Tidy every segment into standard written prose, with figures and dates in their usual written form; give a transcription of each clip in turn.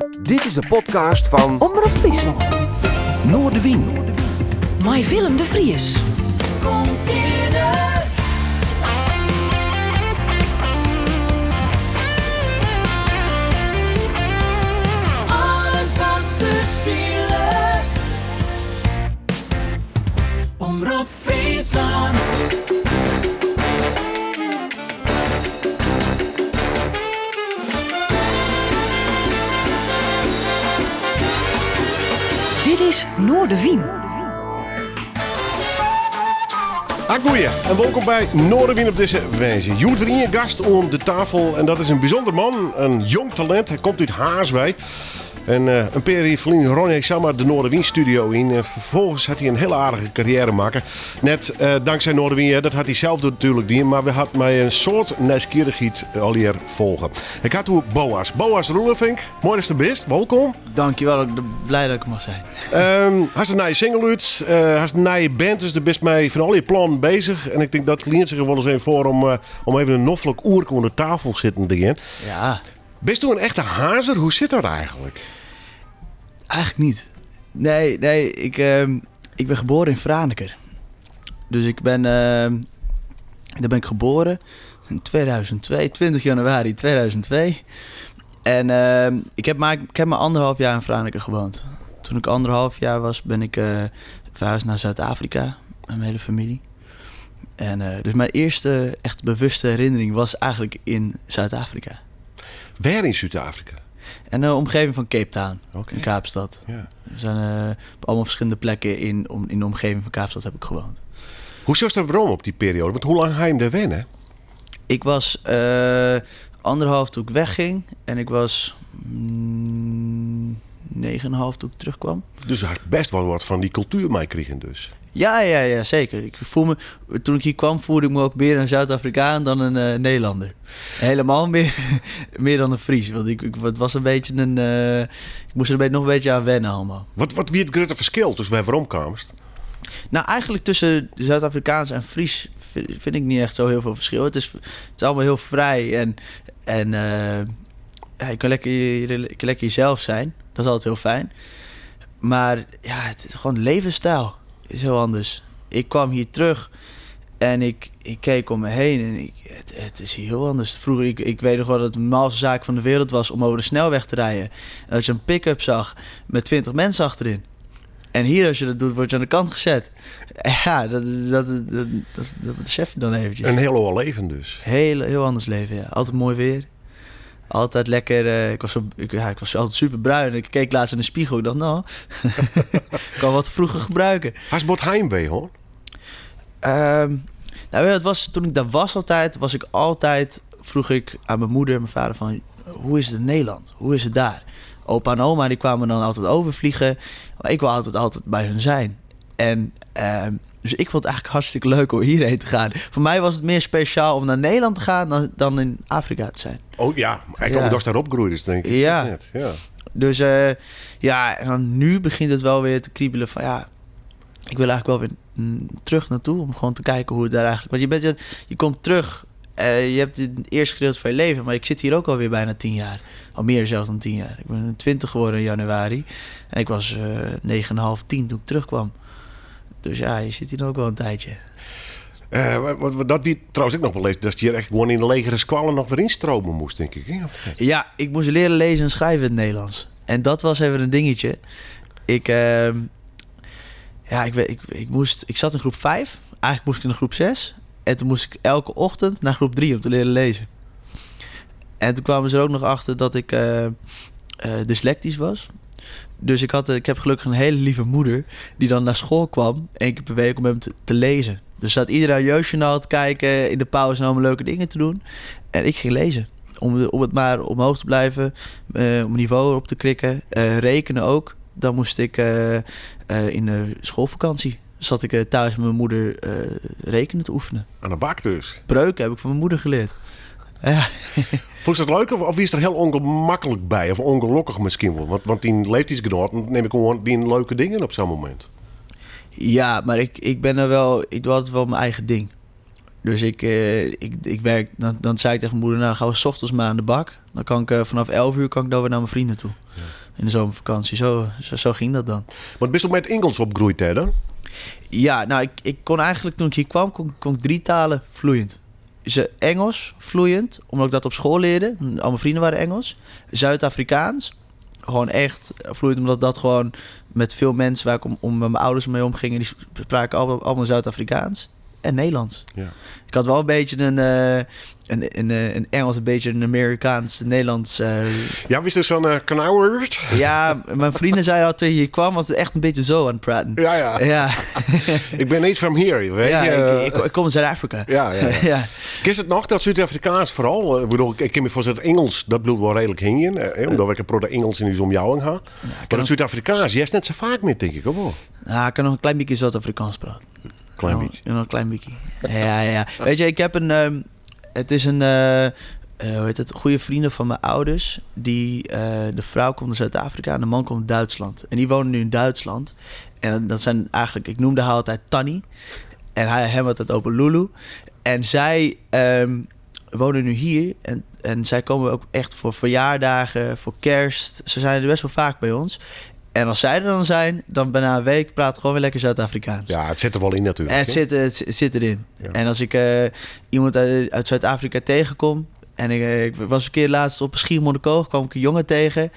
Dit is de podcast van Omroep Friesland. Noorderwien. Met Willem de Vries. Kom verder. Alles wat er speelt. Omroep Friesland. Dit is Noorderwien. Goeie en welkom bij Noorderwien op deze wijze. Joet weer in gast om de tafel en dat is een bijzonder man, een jong talent. Hij komt uit Haarswijk. En een paar jaar geleden Ron hij samen de Noorderwien studio in. Vervolgens had hij een hele aardige carrière maken. Net dankzij Noorderwien, dat had hij zelf natuurlijk niet. Maar we hadden mij een soort nieuwsgierigheid al hier volgen. Ik had toen Boas Roelevink. Mooi dat je er bent. Welkom. Dankjewel, ik ben blij dat ik er mag zijn. Hij is een nieuwe single uit. Hij is een nieuwe band, dus daar best mij van al je plannen bezig. En ik denk dat leent zich er wel eens even voor om even een noffelijk oerke aan de tafel zitten te gaan. Ja, Bist u een echte hazer? Hoe zit dat eigenlijk? eigenlijk niet. Nee, ik ben geboren in Franeker. Dus daar ben ik geboren in 2002, 20 januari 2002. En ik heb maar 1,5 jaar in Franeker gewoond. Toen ik 1,5 jaar was, ben ik verhuisd naar Zuid-Afrika met mijn hele familie. En dus mijn eerste echt bewuste herinnering was eigenlijk in Zuid-Afrika. Waar in Zuid-Afrika? En de omgeving van Cape Town, Oké. in Kaapstad. Ja. We zijn op allemaal verschillende plekken in de omgeving van Kaapstad heb ik gewoond. Hoe is dat waarom op die periode? Want hoe lang ga je hem daar wennen? Ik was 1,5 toen ik wegging. En ik was 9,5 toen ik terugkwam. Dus hij had best wel wat van die cultuur mee kregen dus. Ja, zeker. Toen ik hier kwam, voelde ik me ook meer een Zuid-Afrikaan dan een Nederlander. Helemaal meer dan een Fries. Want het was een beetje ik moest er nog een beetje aan wennen allemaal. Wat wie het grote verschil tussen waar waarom kwamst? Nou, eigenlijk tussen Zuid-Afrikaans en Fries vind ik niet echt zo heel veel verschil. Het is allemaal heel vrij en je kan lekker jezelf zijn. Dat is altijd heel fijn. Maar ja, het is gewoon levensstijl. Is heel anders. Ik kwam hier terug en ik keek om me heen en het is hier heel anders. Vroeger, ik weet nog wel dat het de normaalste zaak van de wereld was om over de snelweg te rijden. En dat je een pick-up zag met 20 mensen achterin. En hier, als je dat doet, word je aan de kant gezet. Ja, dat besef je dan eventjes. Een heel oud leven dus. Heel anders leven, ja. Altijd mooi weer. Altijd lekker. Ik was altijd super bruin. Ik keek laatst in de spiegel. Ik dacht, nou, ik kan wat vroeger gebruiken. Hij is bot heimwee hoor. Het was, toen ik daar was altijd, vroeg ik aan mijn moeder en mijn vader van, hoe is het in Nederland? Hoe is het daar? Opa en oma die kwamen dan altijd overvliegen. Maar ik wil altijd bij hun zijn. En dus ik vond het eigenlijk hartstikke leuk om hierheen te gaan. Voor mij was het meer speciaal om naar Nederland te gaan dan in Afrika te zijn. Oh ja, ik ook dat daar opgroeid is denk ik. Ja. Net. Ja. Dus en dan nu begint het wel weer te kriebelen van ja, ik wil eigenlijk wel weer terug naartoe om gewoon te kijken hoe het daar eigenlijk. Want je komt terug, je hebt het eerste gedeelte van je leven, maar ik zit hier ook alweer bijna 10 jaar. Al meer zelfs dan 10 jaar. Ik ben 20 geworden in januari en ik was 9,5, 10 toen ik terugkwam. Dus ja, je zit hier ook wel een tijdje. Dat wie trouwens ik nog wel lezen, dat je hier echt gewoon in de legere squallen nog weer instromen moest, denk ik. Hè? Ja, ik moest leren lezen en schrijven in het Nederlands. En dat was even een dingetje. Ik zat in groep 5. Eigenlijk moest ik in de groep 6. En toen moest ik elke ochtend naar groep 3 om te leren lezen. En toen kwamen ze er ook nog achter dat ik dyslectisch was. Dus ik heb gelukkig een hele lieve moeder die dan naar school kwam 1 keer per week om hem te lezen. Dus zat iedereen aan Jeugdjournaal te kijken, in de pauze allemaal leuke dingen te doen. En ik ging lezen. Om het maar omhoog te blijven, om niveau op te krikken. Rekenen ook. Dan moest ik in de schoolvakantie. Zat ik thuis met mijn moeder rekenen te oefenen. Aan de bak dus. Breuken heb ik van mijn moeder geleerd. Ja. Vond je dat leuk of wie is er heel ongemakkelijk bij? Of ongelukkig misschien wel? Want die leeftijdsgenoot neem ik gewoon die leuke dingen op zo'n moment. Ja, maar ik ben er wel. Ik doe altijd wel mijn eigen ding. Dus ik werk. Dan zei ik tegen mijn moeder, nou dan gaan we 's ochtends maar aan de bak. Dan kan ik vanaf 11 uur kan ik dan weer naar mijn vrienden toe. Ja. in de zomervakantie. Zo ging dat dan. Maar best ook met Engels opgegroeid, hè dan? Ja, nou, ik kon eigenlijk toen ik hier kwam, kon ik 3 talen vloeiend. Dus Engels vloeiend, omdat ik dat op school leerde. Al mijn vrienden waren Engels. Zuid-Afrikaans, gewoon echt vloeiend, omdat dat gewoon met veel mensen waar ik met mijn ouders mee omgingen, die spraken allemaal Zuid-Afrikaans. En Nederlands. Ja. Ik had wel een beetje een Engels, een beetje een Amerikaans, Nederlands. Ja, wist je zo'n knauwerd? Ja, mijn vrienden zeiden al toen je hier kwam, was het echt een beetje zo aan het praten. Ja. Ik ben niet from here, weet je. Ik kom uit Zuid-Afrika. Ja. Is het nog dat Zuid-Afrikaans vooral? Ik bedoel, ik kan me voorstellen dat Engels, dat bloed wel redelijk hingen. Omdat ik een product Engels in die omjouwing ga. Maar het Zuid-Afrikaans, jij is net zo vaak meer, denk ik, of wel? Ja, ik kan nog een klein beetje Zuid-Afrikaans praten. Klein beetje. Nog een klein beetje. Ja. Weet je, ik heb het is een goede vrienden van mijn ouders. De vrouw komt uit Zuid-Afrika en de man komt uit Duitsland. En die wonen nu in Duitsland. En dat zijn eigenlijk, ik noemde haar altijd Tanny. En hem had het over Lulu. En zij wonen nu hier. En zij komen ook echt voor verjaardagen, voor kerst. Ze zijn er best wel vaak bij ons. En als zij er dan zijn, dan bijna een week praat gewoon weer lekker Zuid-Afrikaans. Ja, het zit er wel in natuurlijk. Het zit erin. Ja. En als ik iemand uit Zuid-Afrika tegenkom... en ik was een keer laatst op Schiermonnikoog, kwam ik een jongen tegen...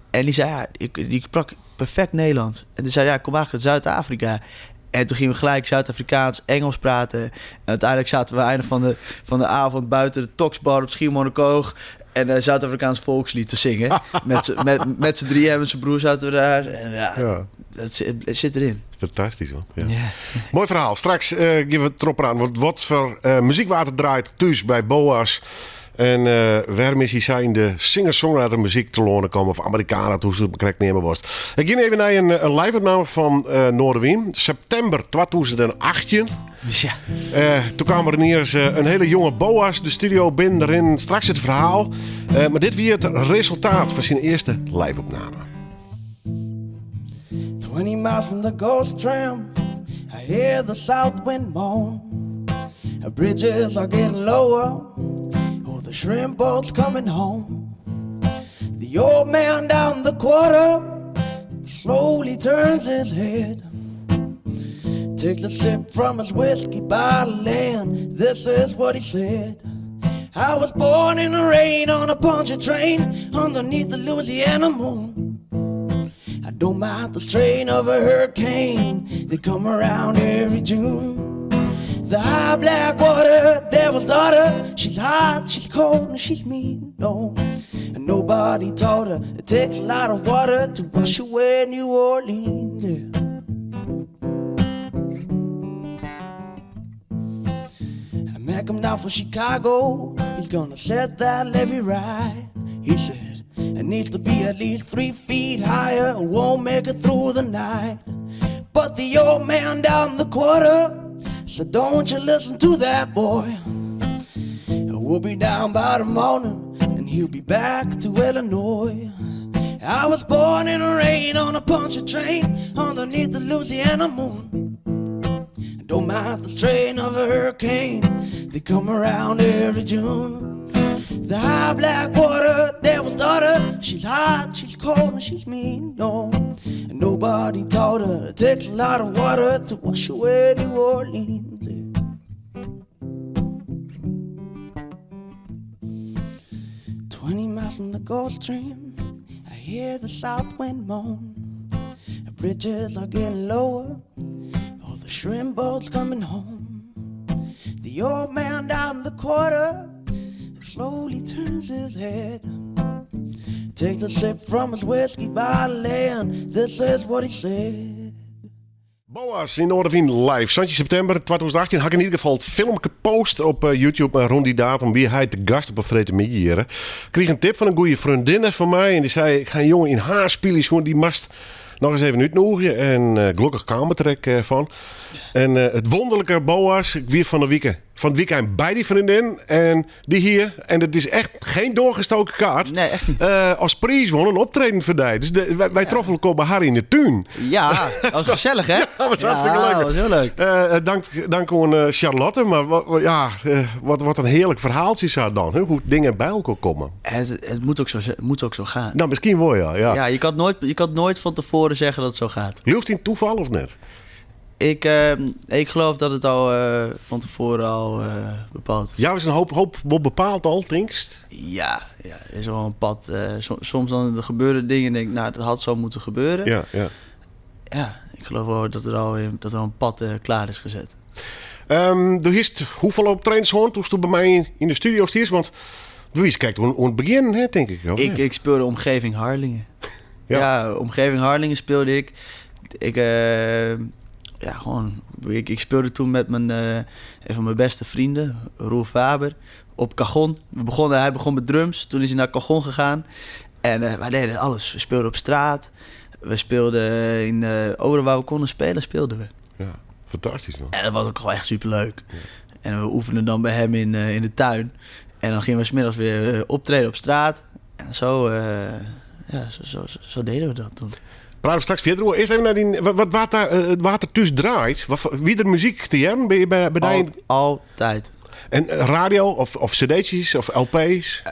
en die zei, die sprak perfect Nederlands. En die zei, kom eigenlijk uit Zuid-Afrika. En toen gingen we gelijk Zuid-Afrikaans, Engels praten. En uiteindelijk zaten we aan het einde van de avond... buiten de Toxbar op Schiermonnikoog... en een Zuid-Afrikaans volkslied te zingen. met z'n drieën en met zijn broer zaten we daar. En het zit erin. Fantastisch, hoor. Ja. Yeah. Mooi verhaal. Straks geven we het erop aan. Wat voor muziekwater draait thuis bij Boas. En waarom is hij zijn de singer-songwriter muziek te lonen komen... of Amerikanen, hoe ze het correct nemen was. Ik ging even naar een live-opname van Noordewien. September 2018. Ja. Toen kwam er hier een hele jonge Boas de studio binnen. Erin straks het verhaal. Maar dit weer het resultaat van zijn eerste live-opname. 20 miles from the ghost tram, I hear the south wind moan. The bridges are getting lower, oh, the shrimp boat's coming home. The old man down the quarter slowly turns his head, takes a sip from his whiskey bottle, and this is what he said. I was born in the rain on a puncture train underneath the Louisiana moon. I don't mind the strain of a hurricane, they come around every June. The high black water, devil's daughter, she's hot, she's cold, and she's mean, no. And nobody taught her, it takes a lot of water to wash away New Orleans, yeah. I met him down from Chicago, he's gonna set that levee right. He said, it needs to be at least 3 feet higher, it won't make it through the night. But the old man down the quarter said, don't you listen to that boy. We'll be down by the morning and he'll be back to Illinois. I was born in the rain on a puncture train underneath the Louisiana moon. Don't mind the strain of a hurricane, they come around every June. The high black water, devil's daughter, she's hot, she's cold, and she's mean, no. And nobody taught her, it takes a lot of water to wash away New Orleans, yeah. 20 miles from the Gulf Stream, I hear the south wind moan. The bridges are getting lower, oh, the shrimp boat's coming home. The old man down the quarter slowly turns his head, takes a sip from his whiskey bottle, and this is what he said. Boas in Noordewien live. Santje september 2018 had ik in ieder geval het film gepost op YouTube rond die datum. Wie hij te gast op een vrede midden. Ik kreeg een tip van een goede vriendin van mij. En die zei, ik ga een jongen in haar spelen. Die mast nog eens even uitnodigen. En gelukkig kwam het er van. En het wonderlijke Boas, ik weer van de week van het weekend bij die vriendin. En die hier, en het is echt geen doorgestoken kaart. Nee, echt niet. Als prijs won een optreden verdient. Dus wij troffen elkaar bij Harry in de tuin. Ja, dat was gezellig, hè? Dat was hartstikke leuk. Dat was heel leuk. Dank aan Charlotte. Maar wat een heerlijk verhaaltje is dat dan. Hè? Hoe dingen bij elkaar komen. Het moet ook zo gaan. Nou, misschien wel ja. Ja, je kan nooit van tevoren zeggen dat het zo gaat. Gelooft in toeval of net? Ik geloof dat het al van tevoren al bepaald is. Ja, is een hoop wel bepaald al, denkst? Ja, er is wel een pad. Soms dan er gebeuren dingen en denk ik, nou, dat had zo moeten gebeuren. Ja. Ja, ik geloof wel dat er al een pad klaar is gezet. Du hist hoeveel optredens hoorn toen je bij mij in de studio stiers? Want Louise kijkt aan het begin, hè, denk ik. Ik speelde Omgeving Harlingen. Ja. Ja, Omgeving Harlingen speelde ik. Ik speelde toen met een van mijn beste vrienden, Roel Faber, op cajon. Hij begon met drums, toen is hij naar cajon gegaan. En wij deden alles. We speelden op straat. We speelden overal waar we konden spelen, speelden we. Ja, fantastisch man. En dat was ook gewoon echt superleuk. Ja. En we oefenden dan bij hem in de tuin. En dan gingen we 's middags weer optreden op straat. En zo deden we dat toen. Praten we straks verder. Eerst even naar die... Wat er tussen draait. Wie er muziek te hebben? Ben je bij die... Altijd. En radio of cd'tjes of LP's?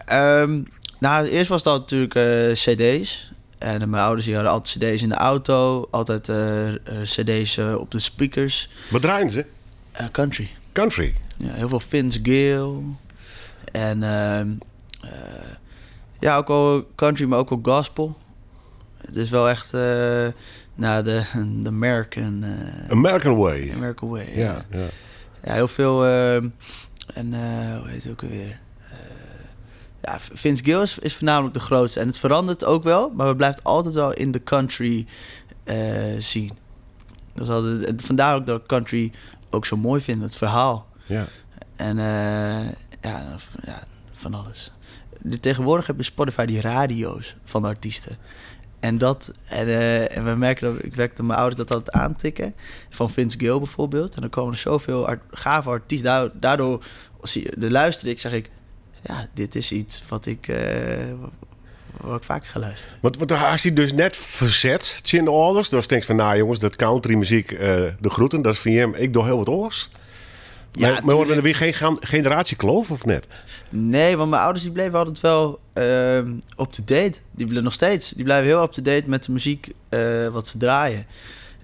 Eerst was dat natuurlijk cd's. En mijn ouders die hadden altijd cd's in de auto. Altijd cd's op de speakers. Wat draaien ze? Country. Country? Ja, heel veel Vince Gill. En ook wel country, maar ook wel gospel. Het is wel echt de American... American Way. American Way, ja. Ja, heel veel... hoe heet het ook alweer? Vince Gill is voornamelijk de grootste. En het verandert ook wel, maar het blijft altijd wel in de country scene. Dat is altijd, vandaar ook dat ik country ook zo mooi vind, het verhaal. Ja. En van alles. Tegenwoordig heb je Spotify die radio's van de artiesten. En we merken dat ik werkte mijn ouders dat altijd aantikken. Van Vince Gill bijvoorbeeld. En dan komen er zoveel gave artiesten. Daardoor luister ik, zeg ik... Ja, dit is iets wat ik vaker ga luisteren. Want als hij dus net verzet, Chin Orders. Dus denk je van, nou jongens, dat country muziek, de groeten. Dat is voor hem, ik doe heel wat oors. Ja, maar worden er weer geen generatiekloof of net? Nee, want mijn ouders die bleven altijd wel up-to-date. Die blijven nog steeds. Die blijven heel up-to-date met de muziek wat ze draaien.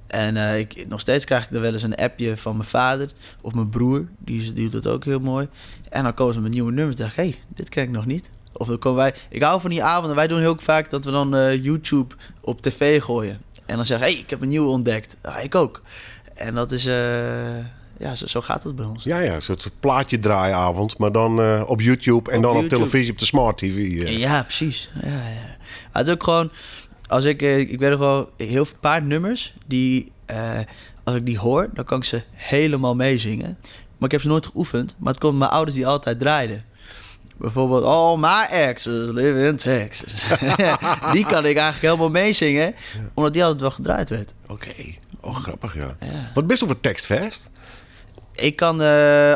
En nog steeds krijg ik er wel eens een appje van mijn vader of mijn broer. Die doet dat ook heel mooi. En dan komen ze met nieuwe nummers en zeg ik, dit ken ik nog niet. Of dan komen wij... Ik hou van die avonden. Wij doen heel vaak dat we dan YouTube op tv gooien. En dan zeggen ik heb een nieuwe ontdekt. Ja, ik ook. En dat is... zo gaat het bij ons. Ja, een soort plaatje draaiavond, maar dan op YouTube en dan op televisie op de smart TV. Ja, precies. Ja. Maar het is ook gewoon... Als ik weet nog wel heel veel paar nummers die... als ik die hoor, dan kan ik ze helemaal meezingen. Maar ik heb ze nooit geoefend. Maar het komt mijn ouders die altijd draaiden. Bijvoorbeeld, all my exes live in Texas. Die kan ik eigenlijk helemaal meezingen. Omdat die altijd wel gedraaid werd. Oké. Oh, grappig, ja. Wat best over tekstvast? Ik kan,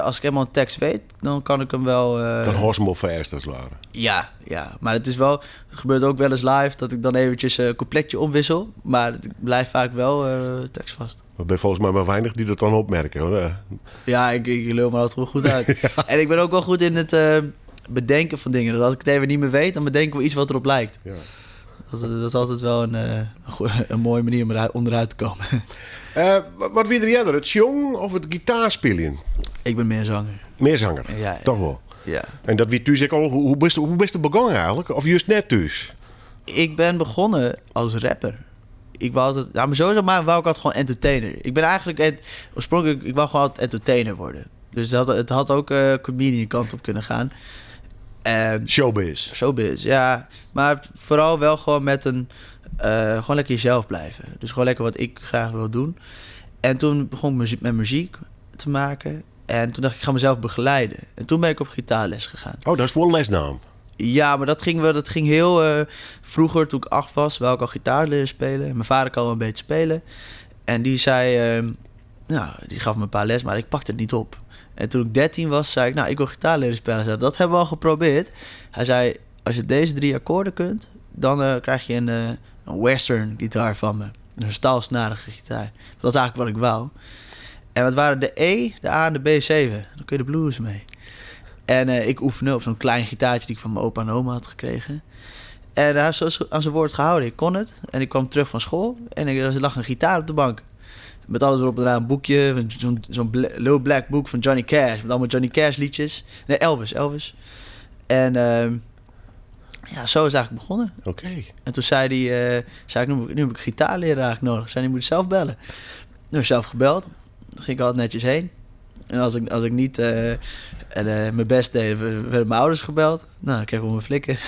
als ik helemaal een tekst weet, dan kan ik hem wel... Dan hoor ze hem wel verst als het ware. Ja. Maar het is wel... Het gebeurt ook wel eens live dat ik dan eventjes een coupletje omwissel. Maar ik blijf vaak wel tekstvast. Maar ben volgens mij maar weinig die dat dan opmerken, hoor. Ja, ik lul me altijd wel goed uit. En ik ben ook wel goed in het bedenken van dingen. Dus als ik het even niet meer weet, dan bedenken we iets wat erop lijkt. Ja. Dat is altijd wel een mooie manier om onderuit te komen. Wat wil jij er? Het zong of het gitaarspelen? Ik ben meer zanger. Meer zanger? Ja. Toch wel? Ja. En dat wie thuis ik al... Hoe best je begonnen eigenlijk? Of juist net thuis? Ik ben begonnen als rapper. Ik wou altijd... Nou, maar sowieso wou ik altijd gewoon entertainer. Ik ben eigenlijk... Oorspronkelijk, ik wou gewoon altijd entertainer worden. Dus het had ook comedian kant op kunnen gaan. Showbiz, ja. Maar vooral wel gewoon met een... gewoon lekker jezelf blijven. Dus gewoon lekker wat ik graag wil doen. En toen begon ik met muziek te maken. En toen dacht ik ga mezelf begeleiden. En toen ben ik op gitaarles gegaan. Oh, dat is wel een lesnaam. Ja, maar dat ging heel... vroeger, toen ik 8 was, wou ik al gitaar leren spelen. Mijn vader kan wel een beetje spelen. En die zei... die gaf me een paar les, maar ik pakte het niet op. En toen ik 13 was, zei ik, nou, ik wil gitaar leren spelen. Hij zei, dat hebben we al geprobeerd. Hij zei, als je deze 3 akkoorden kunt, dan krijg je een western gitaar van me. Een staalsnarige gitaar. Dat is eigenlijk wat ik wou. En dat waren de E, de A en de B7. Dan kun je de blues mee. En ik oefende op zo'n klein gitaartje die ik van mijn opa en oma had gekregen. En hij heeft zo aan zijn woord gehouden. Ik kon het. En ik kwam terug van school. En er lag een gitaar op de bank. Met alles erop en eraan. Een boekje. Zo'n low black boek van Johnny Cash. Met allemaal Johnny Cash liedjes. Nee, Elvis. En ja, zo is het eigenlijk begonnen. Oké. En toen zei hij, nu heb ik gitaarleraar nodig. Zei hij, moet je zelf bellen. Nu heb ik zelf gebeld. Dan ging ik altijd netjes heen. En als ik niet mijn best deed, werden mijn ouders gebeld. Nou, dan kreeg ik wel mijn flikker.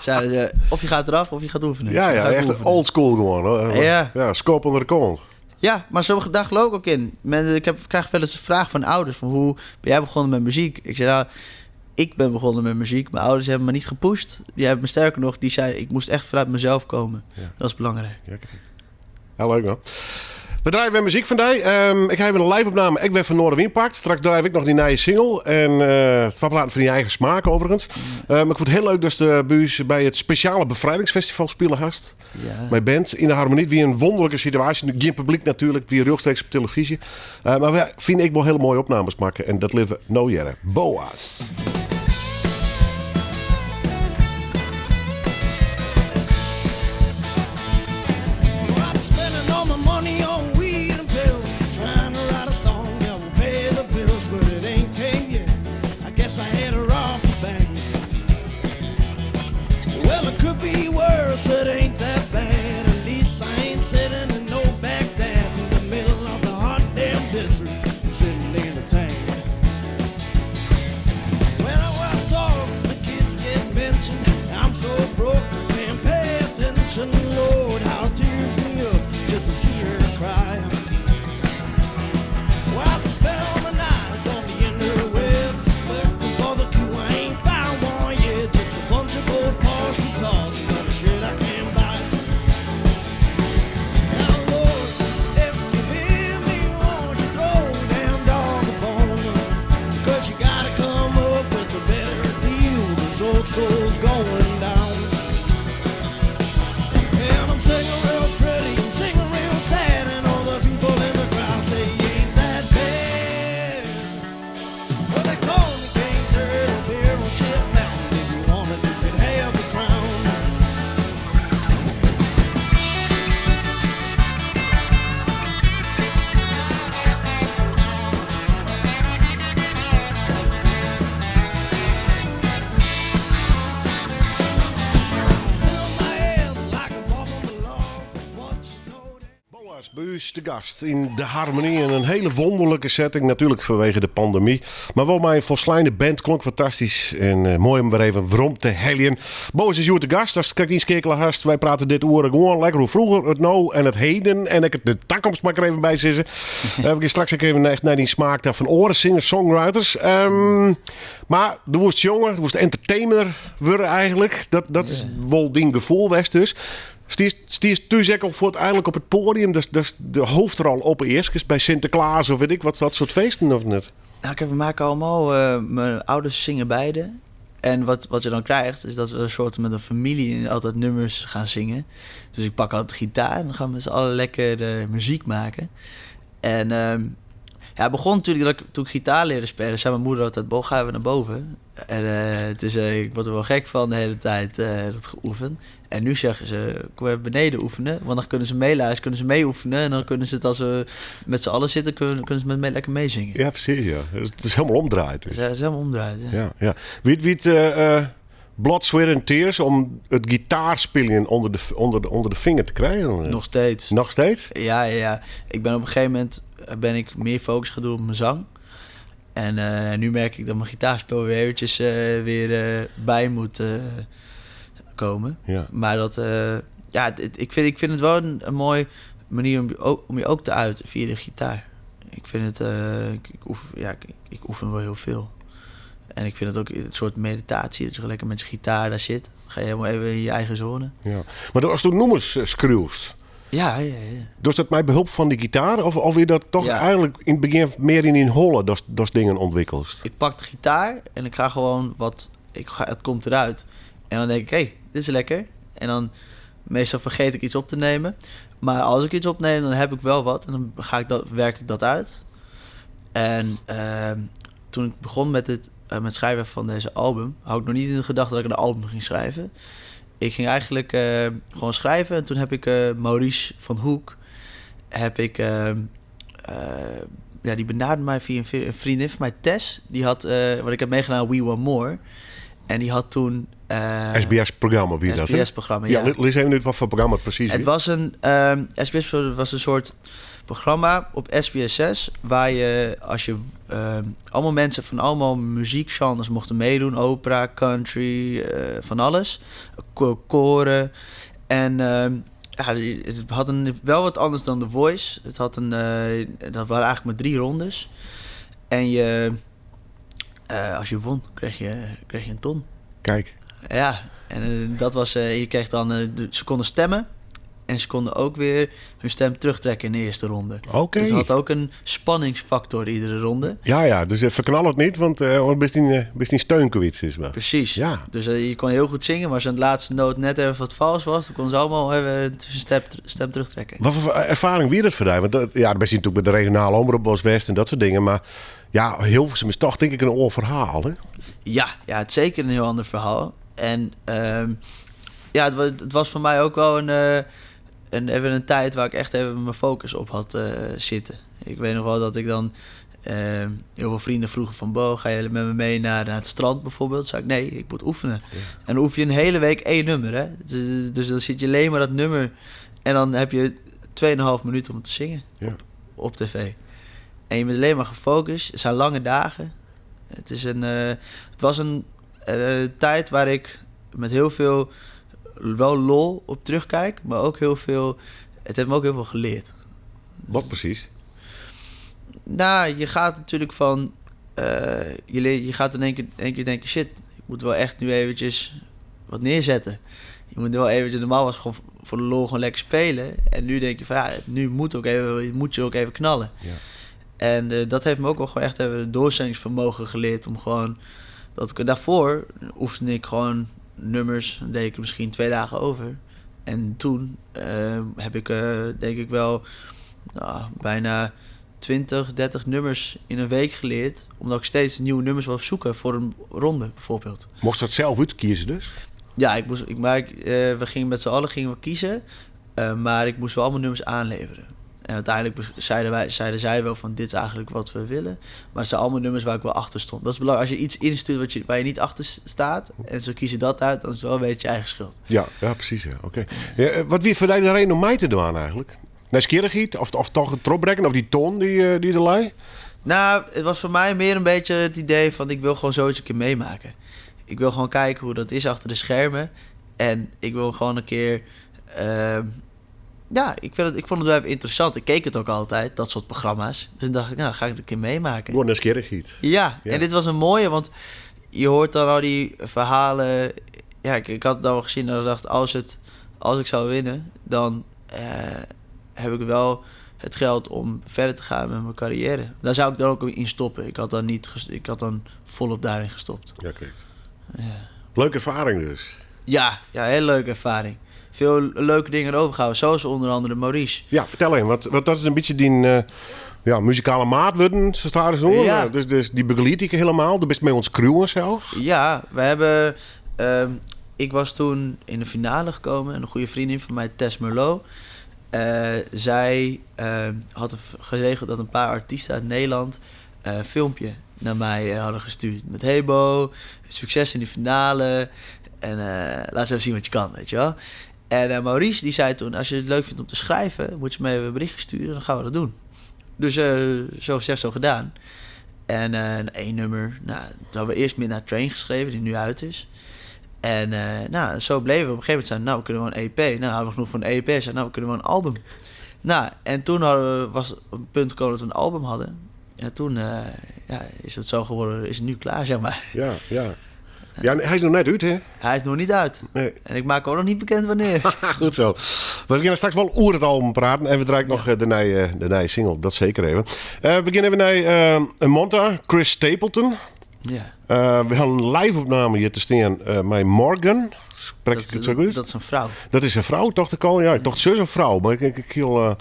Zeiden ze, of je gaat eraf of je gaat oefenen. Ja, echt oefenen. old school gewoon. Hoor. Ja. Skop onder de kont. Ja, maar daar geloof ik ook in. Ik krijg wel eens een vraag van ouders. Van hoe ben jij begonnen met muziek? Ik zei, nou, ik ben begonnen met muziek. Mijn ouders hebben me niet gepusht. Die hebben me sterker nog, die zei, ik moest echt vanuit mezelf komen. Ja. Dat is belangrijk. Ja, kijk. Ja, leuk man. We draaien weer muziek vandaag. Ik heb een live-opname. Ik ben van Noorderwind pakt. Straks draai ik nog die nieuwe single. En het verplaatsen van die eigen smaak overigens. Maar ik vond het heel leuk dat de buis bij het speciale bevrijdingsfestival spelen gast. Ja. Mijn band in de harmonie. Wie een wonderlijke situatie. Geen publiek natuurlijk. Wie rechtstreeks op televisie. Maar we vinden ik wel hele mooie opnames maken. En dat leven no jaren. Boas. It ain't that bad. At least I ain't sitting in no Baghdad in the middle of the hot damn desert, sitting in a tank. When I walk talks, the kids get mentioned. I'm so broke I can't pay attention. Lord, how it tears me up just to see her cry. Well, the spell of the night is on the interwebs, looking for the clue. I ain't found one yet. Just a bunch of old Porsche guitars. Shit I can't buy. Now Lord, if you hear me, won't you throw a damn dog a bone? Because you gotta come up with a better deal. This old soul's going down. And I'm singing real pretty, I'm singing real sad, and all the people in the crowd say, ain't that bad? Well, they call me King Turtle here on Ship Mountain. If you want it, you could have the crown. Boas Buus de gast in de harmonie in een hele wonderlijke setting. Natuurlijk vanwege de pandemie. Maar wel mijn volslijnde band klonk fantastisch. En mooi om weer even waarom te helien. Boas is hier de gast. Als ik die skekelen hast. Wij praten dit oren gewoon lekker hoe vroeger, het nou en het heden. En ik het de toekomst maar er even bij zitten. Heb ik straks ook even echt naar die smaak daar van oren zingers, songwriters. Maar er was jonger, er was entertainer worden eigenlijk. Dat is wel ding gevoel west dus. Stiers Tuzekkel voor het eindelijk op het podium. Dat is de hoofdrol op eerst. Bij Sinterklaas of weet ik wat, dat soort feesten of net? Nou, we maken allemaal, mijn ouders zingen beide. En wat je dan krijgt, is dat we een soort met een familie altijd nummers gaan zingen. Dus ik pak altijd gitaar en dan gaan we met z'n allen lekker muziek maken. En het begon natuurlijk toen ik gitaar leerde spelen. Zei mijn moeder altijd, gaan we naar boven. En ik word er wel gek van de hele tijd dat geoefend. En nu zeggen ze, kom even beneden oefenen. Want dan kunnen ze meeluisteren, kunnen ze meeoefenen. En dan kunnen ze het, als we met z'n allen zitten, kunnen ze met me lekker meezingen. Ja, precies, ja. Het is helemaal omdraaid. Dus. Het is helemaal omdraaid, ja. Ja. Wie het blood, sweat en tears om het gitaarspelen onder de vinger te krijgen? Nog steeds. Nog steeds? Ja. Ik ben op een gegeven moment meer focus gaan doen op mijn zang. En nu merk ik dat mijn gitaarspel weer eventjes bij moet komen. Ja. Maar ik vind het wel een mooie manier om je ook te uiten via de gitaar. Ik vind het, ik oefen wel heel veel. En ik vind het ook een soort meditatie, dat je lekker met je gitaar daar zit. Dan ga je helemaal even in je eigen zone. Ja. Maar als je noemers schreeuwst, Ja. Dus dat met behulp van die gitaar? Of je dat toch Ja. eigenlijk in het begin meer in hollen dat dingen ontwikkeld? Ik pak de gitaar en ik ga gewoon het komt eruit. En dan denk ik, hé, dit is lekker. En dan meestal vergeet ik iets op te nemen. Maar als ik iets opneem, dan heb ik wel wat. En dan werk ik dat uit. En toen ik begon met schrijven van deze album, had ik nog niet in de gedachte dat ik een album ging schrijven. Ik ging eigenlijk gewoon schrijven. En toen heb ik Maurice van Hoek, die benaderde mij via een vriendin van mij, Tess. Die had, wat ik heb meegedaan, We Want More. En die had toen... SBS-programma, wie dat? SBS-programma, ja. Lees even uit wat voor programma het precies Het is. was SBS was een soort programma op SBS 6... waar je, als je allemaal mensen van allemaal muziekgenres mochten meedoen. Opera, country, van alles. Koren. En het had wel wat anders dan The Voice. Dat waren eigenlijk maar 3 rondes. En als je won, kreeg je een ton. Kijk. Ja, en dat was... je kreeg dan... ze konden stemmen. En ze konden ook weer hun stem terugtrekken in de eerste ronde. Oké. Dus het had ook een spanningsfactor iedere ronde. Ja, dus verknal het niet, want best niet steunkewits is maar. Precies. Ja. Dus je kon heel goed zingen, maar als aan de laatste noot net even wat vals was, dan konden ze allemaal even hun stem terugtrekken. Wat voor ervaring weer dat voor jou? Want dat best natuurlijk bij de regionale omroep was West en dat soort dingen, maar ja, Hilversum is toch denk ik een oor verhaal, hè? Ja, het is zeker een heel ander verhaal. En het was voor mij ook wel even een tijd waar ik echt even mijn focus op had zitten. Ik weet nog wel dat ik dan heel veel vrienden vroegen van... Bo, ga je met me mee naar het strand bijvoorbeeld? Toen zei ik, nee, ik moet oefenen. Ja. En dan oefen je een hele week 1 nummer, hè? Dus dan zit je alleen maar dat nummer... en dan heb je 2,5 minuten om te zingen op tv. En je bent alleen maar gefocust. Het zijn lange dagen. Het was een tijd waar ik met heel veel... wel lol op terugkijk, maar ook heel veel... Het heeft me ook heel veel geleerd. Wat precies? Nou, je gaat natuurlijk van... je gaat in één keer denken... shit, ik moet wel echt nu eventjes wat neerzetten. Je moet wel eventjes... Normaal was het gewoon voor de lol gewoon lekker spelen. En nu denk je van... ja, nu moet je ook even knallen. Ja. En dat heeft me ook wel gewoon echt even... doorzettingsvermogen geleerd om gewoon... Daarvoor oefende ik gewoon... nummers, deed ik er misschien 2 dagen over. En toen heb ik denk ik wel bijna 20, 30 nummers in een week geleerd. Omdat ik steeds nieuwe nummers wil zoeken voor een ronde bijvoorbeeld. Mocht je dat zelf uitkiezen dus? Ja, we gingen met z'n allen kiezen. Maar ik moest wel allemaal nummers aanleveren. En uiteindelijk zeiden zij wel van dit is eigenlijk wat we willen. Maar het zijn allemaal nummers waar ik wel achter stond. Dat is belangrijk. Als je iets instuurt waar je niet achter staat... en ze kiezen dat uit, dan is het wel een beetje je eigen schuld. Ja precies. Ja. Oké. Ja, wat wie voor de reden om mij te doen eigenlijk? Nieuwsgierigheid? Of toch het tropbrekken? Of die toon die er lei? Nou, het was voor mij meer een beetje het idee van... ik wil gewoon zoiets een keer meemaken. Ik wil gewoon kijken hoe dat is achter de schermen. En ik wil gewoon een keer... ik vond het wel even interessant. Ik keek het ook altijd, dat soort programma's. Dus dan dacht ik, ga ik het een keer meemaken. Gewoon nieuwsgierigheid. Ja, en dit was een mooie, want je hoort dan al die verhalen. Ja, ik had het al gezien en ik dacht, als ik zou winnen, dan heb ik wel het geld om verder te gaan met mijn carrière. Daar zou ik dan ook in stoppen. Ik had dan volop daarin gestopt. Ja, correct. Ja. Leuke ervaring dus. Ja, hele leuke ervaring. Veel leuke dingen erover gehouden, zoals onder andere Maurice. Ja, vertel even, want dat is een beetje die muzikale maat worden, zo staat het zo. Ja. Dus die begeleid ik helemaal. Dat best met ons crewen zelf. Ja, we hebben... ik was toen in de finale gekomen en een goede vriendin van mij, Tess Merlot. Zij had geregeld dat een paar artiesten uit Nederland een filmpje naar mij hadden gestuurd. Met Hebo, succes in de finale en laat eens even zien wat je kan, weet je wel. En Maurice die zei toen, als je het leuk vindt om te schrijven, moet je me even een berichtje sturen, dan gaan we dat doen. Dus zo gezegd, zo gedaan. En 1 nummer, dat hadden we eerst Midnight Train geschreven, die nu uit is. En zo bleven we op een gegeven moment zijn, we kunnen wel een EP. Hadden we genoeg voor een EP, we kunnen wel een album. En toen was het op een punt gekomen dat we een album hadden. En toen is het zo geworden, is het nu klaar, zeg maar. Ja. Ja, hij is nog net uit, hè? Hij is nog niet uit. Nee. En ik maak ook nog niet bekend wanneer. Goed zo. We beginnen straks wel over het album praten. En we draaien nog de nieuwe single. Dat zeker even. We beginnen even naar een monta. Chris Stapleton. Ja. We gaan een live-opname hier te staan met Morgan. Spreek ik het zo goed? Dat is een vrouw. Dat is een vrouw, toch? Ik al? Ja, toch zus of vrouw. Maar ik heel...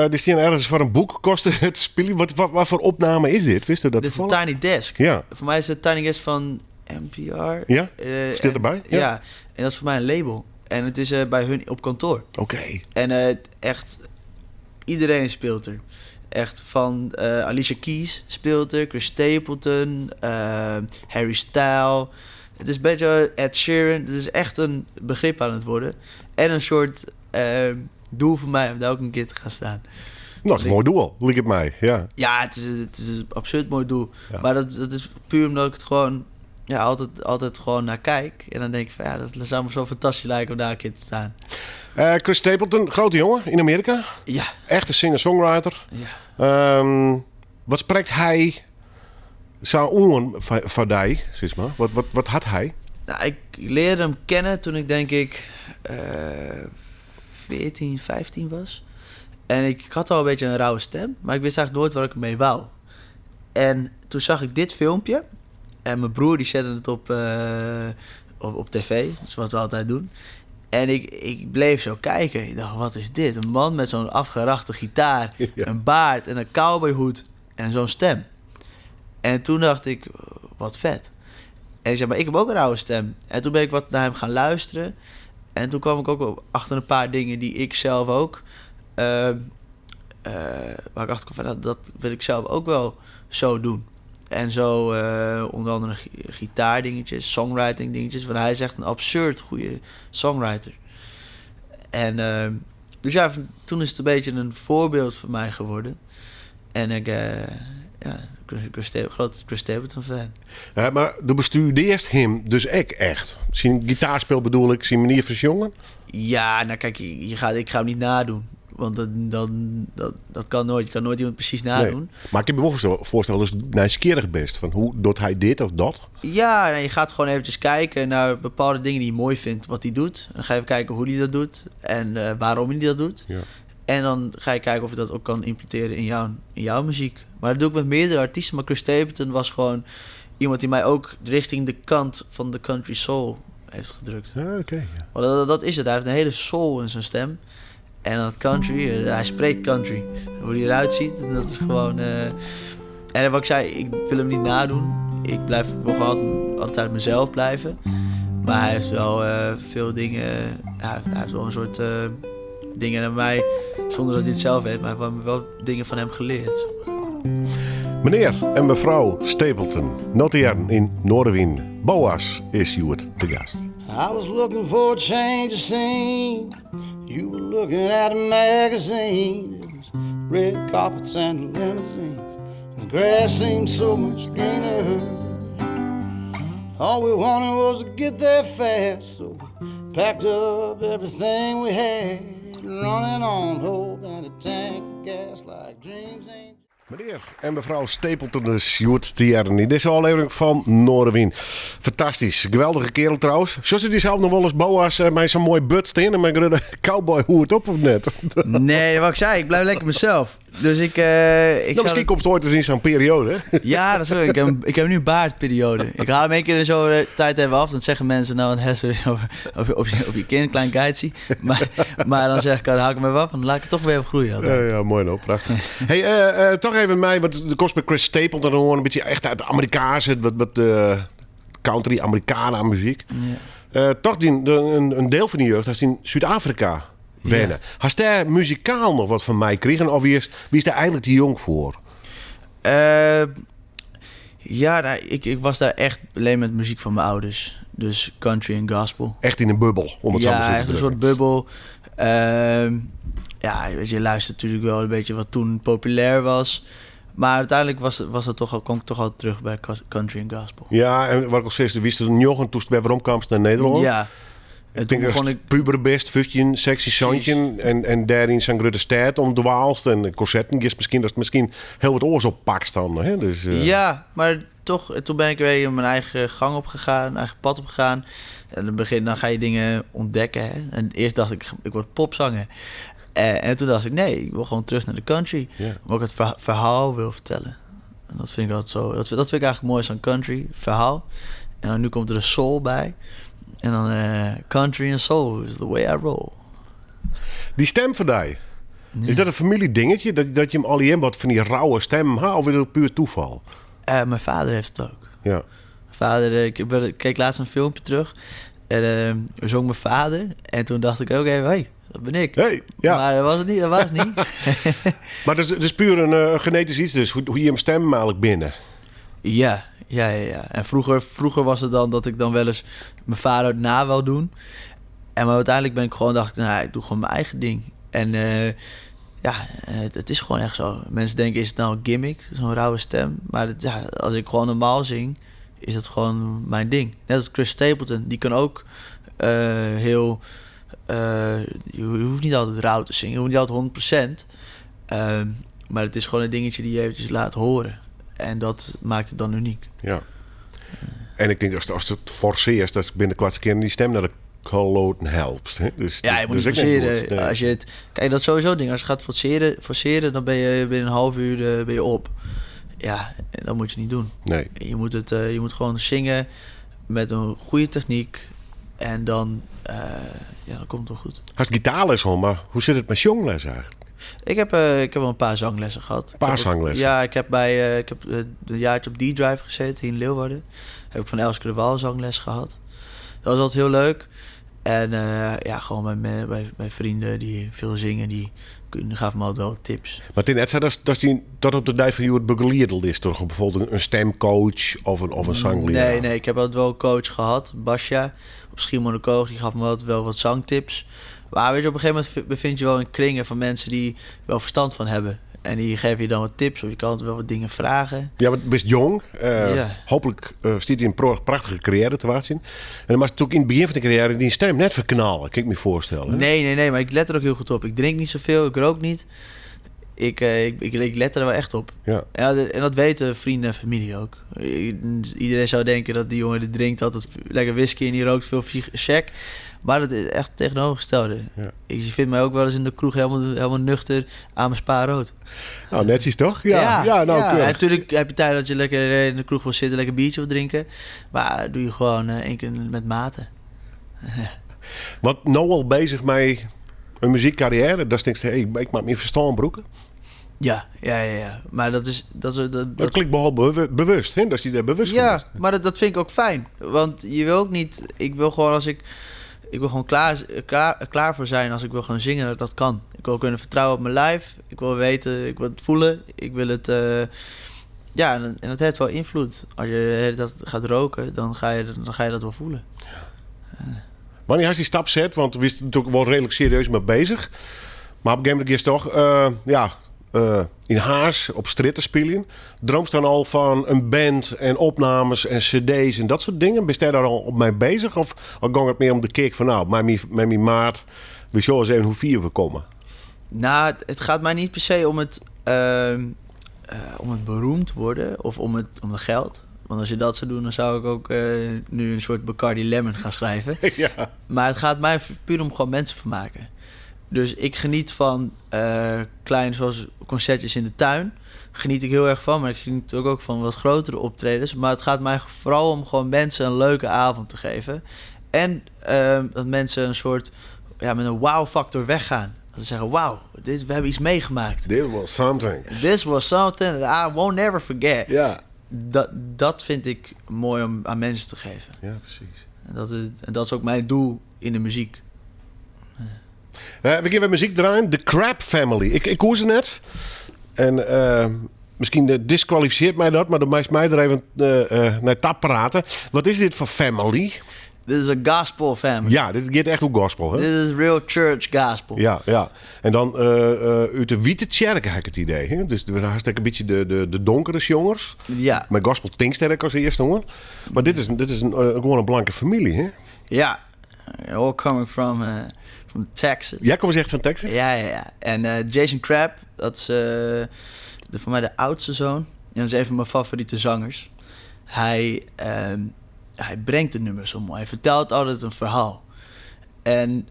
die staan ergens voor een boek. Kostte het spelen. Wat voor opname is dit? Wist u dat? Dit is een toevallig? Tiny Desk. Ja. Voor mij is het Tiny Desk van NPR. Ja? Staat erbij? Ja. Ja. En dat is voor mij een label. En het is bij hun op kantoor. Oké. En echt, iedereen speelt er. Echt van Alicia Keys speelt er, Chris Stapleton, Harry Styles. Het is een beetje Ed Sheeran. Het is echt een begrip aan het worden. En een soort doel voor mij om daar ook een keer te gaan staan. Nou, dat is een mooi doel. Lijkt het mij. Ja. Ja, het is een absurd mooi doel. Ja. Maar dat is puur omdat ik het gewoon altijd gewoon naar kijk. En dan denk ik van ja, dat zou me zo fantastisch lijken om daar een keer te staan. Chris Stapleton, grote jongen in Amerika. Ja. Echte singer-songwriter. Ja. Wat spreekt hij zo on van die, zeg maar? Wat had hij? Nou, ik leerde hem kennen toen ik denk ik 14, 15 was. En ik had al een beetje een rauwe stem, maar ik wist eigenlijk nooit waar ik ermee wou. En toen zag ik dit filmpje. En mijn broer die zette het op tv, zoals we altijd doen. En ik bleef zo kijken. Ik dacht, wat is dit? Een man met zo'n afgerachte gitaar, Ja. een baard en een cowboyhoed en zo'n stem. En toen dacht ik, wat vet. En ik zei, maar ik heb ook een rauwe stem. En toen ben ik wat naar hem gaan luisteren. En toen kwam ik ook achter een paar dingen die ik zelf ook... waar ik achter kwam, dat wil ik zelf ook wel zo doen. En zo onder andere gitaardingetjes, songwriting dingetjes. Want hij is echt een absurd goede songwriter. En dus ja, toen is het een beetje een voorbeeld voor mij geworden. En ik, groot Chris Stapleton fan. Maar de bestudeert hem dus echt. Zijn gitaarspel bedoel ik, zijn manier van jongen? Ja, nou kijk, ik ga hem niet nadoen. Want dat kan nooit. Je kan nooit iemand precies nadoen. Nee. Maar ik heb me wel voorstellen, dus nieuwsgierig best. Van hoe doet hij dit of dat? Ja, nou, je gaat gewoon eventjes kijken naar bepaalde dingen die je mooi vindt wat hij doet. Dan ga je even kijken hoe hij dat doet en waarom hij dat doet. Ja. En dan ga je kijken of je dat ook kan implementeren in jouw muziek. Maar dat doe ik met meerdere artiesten. Maar Chris Stapleton was gewoon iemand die mij ook richting de kant van de country soul heeft gedrukt. Ah, oké. Ja. Want dat is het. Hij heeft een hele soul in zijn stem. En dat country, hij spreekt country. Hoe hij eruit ziet, dat is gewoon... En wat ik zei, ik wil hem niet nadoen. Ik wil gewoon altijd mezelf blijven. Maar hij heeft wel veel dingen... hij heeft wel een soort dingen aan mij, zonder dat hij het zelf weet. Maar ik heb wel dingen van hem geleerd. Meneer en mevrouw Stapleton, noteren in Noorderwien. Boas is Stuart de gast. I was looking for a change of scene. You were looking at a magazine. It was red carpets and limousines. And the grass seemed so much greener. All we wanted was to get there fast. So we packed up everything we had. Running on hope and a tank of gas like dreams ain't. Meneer en mevrouw Stapleton, de Stuart Tierney. Dit is een aflevering van Noorderwien. Fantastisch. Geweldige kerel trouwens. Zoals u die zelf nog wel eens Boas met zo'n mooi but staan en met een cowboy hoed op of net? Nee, wat ik zei, ik blijf lekker mezelf. Dus ik Misschien komt het ooit eens in zo'n periode. Hè? Ja, dat is wel. Ik heb nu een baardperiode. Ik haal hem één keer in zo'n tijd even af. Dan zeggen mensen, nou, dan hebben ze op je kin een klein geitsie. Maar dan zeg ik, dan haal ik hem even af en dan laat ik het toch weer even groeien. Ja, mooi nou, prachtig. Hey, toch even mij, want de kost bij Chris Stapleton gewoon een beetje echt uit de Amerikaanse, wat country, Americana muziek. Ja. Toch een deel van die jeugd als die in Zuid-Afrika wennen. Ja. Hast daar muzikaal nog wat van mij kregen? Of wie is daar eigenlijk te jong voor? Ja, nou, ik was daar echt alleen met muziek van mijn ouders. Dus country en gospel. Echt in een bubbel, om het zo maar Ja, te echt een drukken. soort bubbel. Ja, weet je luistert natuurlijk wel een beetje wat toen populair was. Maar uiteindelijk kwam ik toch al terug bij country en gospel. Ja, en wat ik al zei, wist een jongen toen bij waarom naar Nederland? Ja. En Ik toen denk begon dat ik... puberbest, futje, sexy zandje en daarin zijn grote stad om de waalst en corsetten is misschien heel wat oors op pak staan. Hè? Dus, Ja, maar toen ben ik weer mijn eigen gang opgegaan, mijn eigen pad opgegaan. En in het begin dan ga je dingen ontdekken. Hè? En eerst dacht ik word popzanger. En toen dacht ik, nee, ik wil gewoon terug naar de country. Ja. Maar ik het verhaal wil vertellen. En dat vind ik altijd zo. Dat vind ik eigenlijk mooi aan country, verhaal. En dan nu komt er een soul bij. En dan country and soul is the way I roll. Die stem van die. Is dat een familiedingetje? Dat je hem al wat van die rauwe stem had? Of is dat puur toeval? Mijn vader heeft het ook. Ja. Mijn vader, ik keek laatst een filmpje terug. En zong mijn vader. En toen dacht ik, hey, dat ben ik. Hey, ja. Maar dat was het niet. Dat was het niet. Maar het is puur een genetisch iets dus. Hoe je hem stem eigenlijk binnen. Ja. En vroeger was het dan dat ik dan wel eens mijn vader na wou doen. Maar uiteindelijk dacht ik, ik doe gewoon mijn eigen ding. En het is gewoon echt zo. Mensen denken, is het nou een gimmick? Zo'n rauwe stem. Maar als ik gewoon normaal zing, is het gewoon mijn ding. Net als Chris Stapleton. Die kan ook heel... je hoeft niet altijd rauw te zingen. Je hoeft niet altijd 100%. Maar het is gewoon een dingetje die je eventjes laat horen. En dat maakt het dan uniek. Ja. En ik denk, als het forceert, dat binnen kwart keer die stem naar de kloten helpt. Hè? Dus, ja, je moet dus niet forceren. Nee. Als je het, kijk, dat is sowieso ding. Als je gaat forceren, dan ben je binnen een half uur ben je op. Ja, dat moet je niet doen. Nee. Je moet gewoon zingen met een goede techniek. En dan komt het wel goed. Had gitaarles hoor, maar hoe zit het met zongles eigenlijk? Ik heb wel een paar zanglessen gehad. Een paar zanglessen? Ja, ik heb een jaartje op D-Drive gezeten hier in Leeuwarden. Heb ik van Elske de Waal zangles gehad. Dat was altijd heel leuk. En gewoon bij vrienden die veel zingen, die gaven me altijd wel tips. Maar ten etsa, dat op de dijk van je het begeleerd is, toch? Bijvoorbeeld een stemcoach of een zangleraar? Nee, ik heb altijd wel een coach gehad, Basja, op Schiermonnikoog. Die gaf me altijd wel wat zangtips. Maar weet je, op een gegeven moment bevind je wel in kringen van mensen die wel verstand van hebben. En die geven je dan wat tips of je kan altijd wel wat dingen vragen. Ja, maar je bent jong. Hopelijk stiet hij een prachtige carrière te waard zien. En dan was het ook in het begin van de carrière die stem net verknallen, kan ik me voorstellen. Hè? Nee, maar ik let er ook heel goed op. Ik drink niet zoveel, ik rook niet. Ik let er wel echt op. Ja. En dat weten vrienden en familie ook. Iedereen zou denken dat die jongen die drinkt altijd lekker whisky en die rookt veel check. Maar dat is echt het tegenovergestelde. Ja. Je vindt mij ook wel eens in de kroeg helemaal nuchter aan mijn spa rood. Nou, netjes toch? Ja. En natuurlijk heb je tijd dat je lekker in de kroeg wil zitten, lekker biertje wil drinken. Maar doe je gewoon één keer met mate. Wat nou al bezig met een muziekcarrière, dat denk ik, ik maak me verstaan broeken. Ja. Maar dat klinkt behalve bewust, hè? Dat je daar bewust van bent. Ja, maar dat vind ik ook fijn. Want je wil ook niet... Ik wil gewoon ik wil gewoon klaar voor zijn als ik wil gaan zingen, dat kan. Ik wil kunnen vertrouwen op mijn lijf. Ik wil weten, ik wil het voelen. Ik wil het... en dat heeft wel invloed. Als je dat gaat roken, dan ga je dat wel voelen. Ja. Wanneer had je die stap zet? Want we zijn natuurlijk wel redelijk serieus mee bezig. Maar op een gegeven moment is toch... in Haars op stritten spelen. Droomst dan al van een band en opnames en cd's en dat soort dingen? Ben je daar al op mee bezig? Of ging het meer om de kick van met mijn maat, we zullen eens even hoe vier we komen? Nou, het gaat mij niet per se om het beroemd worden of om het geld. Want als je dat zou doen, dan zou ik ook nu een soort Bacardi Lemon gaan schrijven. Ja. Maar het gaat mij puur om gewoon mensen vermaken. Dus ik geniet van kleine, zoals concertjes in de tuin. Geniet ik heel erg van, maar ik geniet ook van wat grotere optredens. Maar het gaat mij vooral om gewoon mensen een leuke avond te geven. En dat mensen een soort, met een wow-factor weggaan. Dat ze zeggen, wow, we hebben iets meegemaakt. This was something that I won't never forget. Ja. Dat vind ik mooi om aan mensen te geven. Ja, precies. En dat is ook mijn doel in de muziek. We gaan muziek draaien. The Crab Family. Ik hoor ze net. En misschien disqualificeert mij dat, maar dan mag mij er even naar tap praten. Wat is dit voor family? Dit is een gospel family. Ja, dit gaat echt om gospel. Hè? Dit is real church gospel. Ja. En dan uit de Witte Tjerk heb ik het idee. Hè? Dus we hartstikke een beetje de donkere jongens. Ja. Met gospel tinksterk als eerste hoor. Maar dit is gewoon een blanke familie, hè? Ja. All coming from Texas. Jij komt echt van Texas? Ja. En Jason Crabb, dat is voor mij de oudste zoon. En dat is een van mijn favoriete zangers. hij brengt de nummers zo mooi. Hij vertelt altijd een verhaal. En...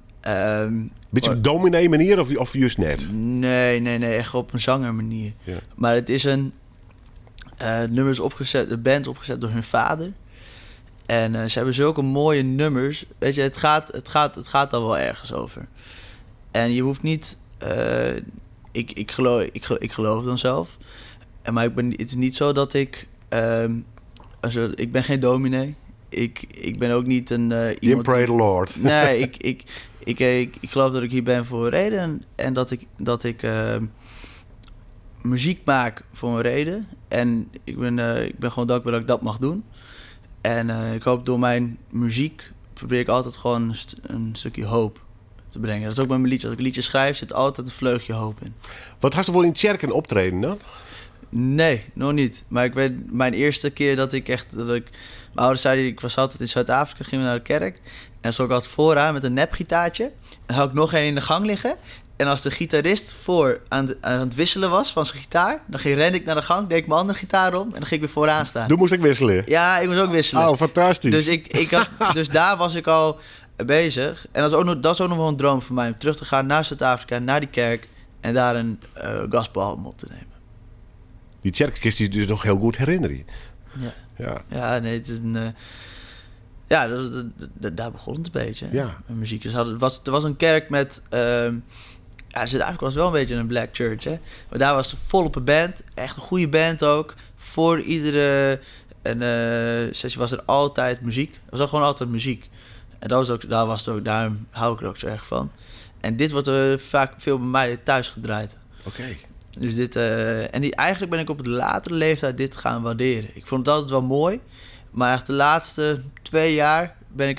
beetje op dominee manier of juist net? Nee, echt op een zanger manier. Ja. Maar het is het nummer is opgezet, de band is opgezet door hun vader. En ze hebben zulke mooie nummers. Weet je, het gaat al wel ergens over. En je hoeft niet... Ik geloof dan zelf. Maar het is niet zo dat ik... ik ben geen dominee. Ik ben ook niet een... You pray the Lord. Nee, ik geloof dat ik hier ben voor een reden. En dat ik muziek maak voor een reden. En ik ben gewoon dankbaar dat ik dat mag doen. En ik hoop door mijn muziek probeer ik altijd gewoon een stukje hoop te brengen. Dat is ook bij mijn liedjes. Als ik een liedje schrijf, zit altijd een vleugje hoop in. Wat had je voor in het kerk een optreden dan? Nee, nog niet. Maar ik weet, mijn eerste keer mijn ouders zeiden, ik was altijd in Zuid-Afrika, gingen we naar de kerk. En dan stond ik altijd vooraan met een nepgitaartje. En dan had ik nog één in de gang liggen. En als de gitarist aan het wisselen was van zijn gitaar, dan rende ik naar de gang, deed ik mijn andere gitaar om en dan ging ik weer vooraan staan. Toen moest ik wisselen? Ja, ik moest ook wisselen. Oh, fantastisch. Dus daar was ik al bezig. En dat is ook nog wel een droom van mij, om terug te gaan naar Zuid-Afrika, naar die kerk en daar een gospelalbum op te nemen. Die kerk is je dus nog heel goed herinneren. Ja, nee, het is een... daar begon het een beetje. Ja. Muziek. Dus er was een kerk met... Zuid-Afrika was wel een beetje een black church, hè. Maar daar was volop een band. Echt een goede band ook. Voor iedere sessie was er altijd muziek. Er was ook gewoon altijd muziek. En daar hou ik er ook zo erg van. En dit wordt vaak veel bij mij thuis gedraaid. Oké. Dus dit... eigenlijk ben ik op het latere leeftijd dit gaan waarderen. Ik vond het altijd wel mooi. Maar echt de laatste 2 jaar ben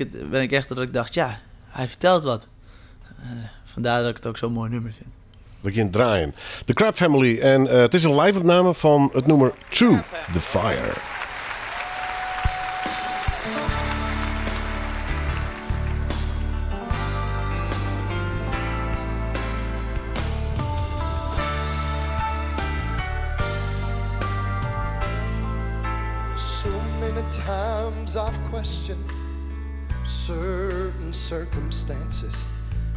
ik echt dat ik dacht... Ja, hij vertelt wat. Vandaar dat ik het ook zo'n mooi nummer vind. We gaan draaien. The Crab Family. En het is een live-opname van het nummer Through the Fire. Times I've questioned certain circumstances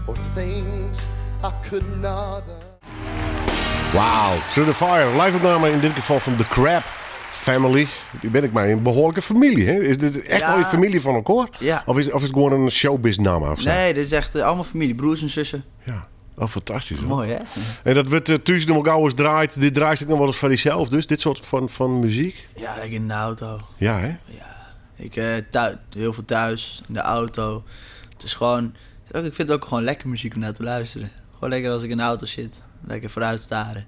or things I could not. Wauw, Through the Fire. Live-opname in dit geval van The Crab Family. Die ben ik maar een behoorlijke familie. Hè? Is dit echt wel je familie van elkaar? Ja. Of is het gewoon een showbiz-naam of zo? Nee, dit is echt allemaal familie. Broers en zussen. Ja. Oh, fantastisch. Hoor. Mooi, hè? En dat wordt tussen de Gauwers draait. Dit draait ik nog wel eens van jezelf. Dus dit soort van muziek. Ja, ik in de auto. Ja, hè? Ja. Ik heel veel thuis, in de auto. Het is gewoon... Ik vind het ook gewoon lekker muziek om naar te luisteren. Gewoon lekker als ik in de auto zit. Lekker vooruit staren.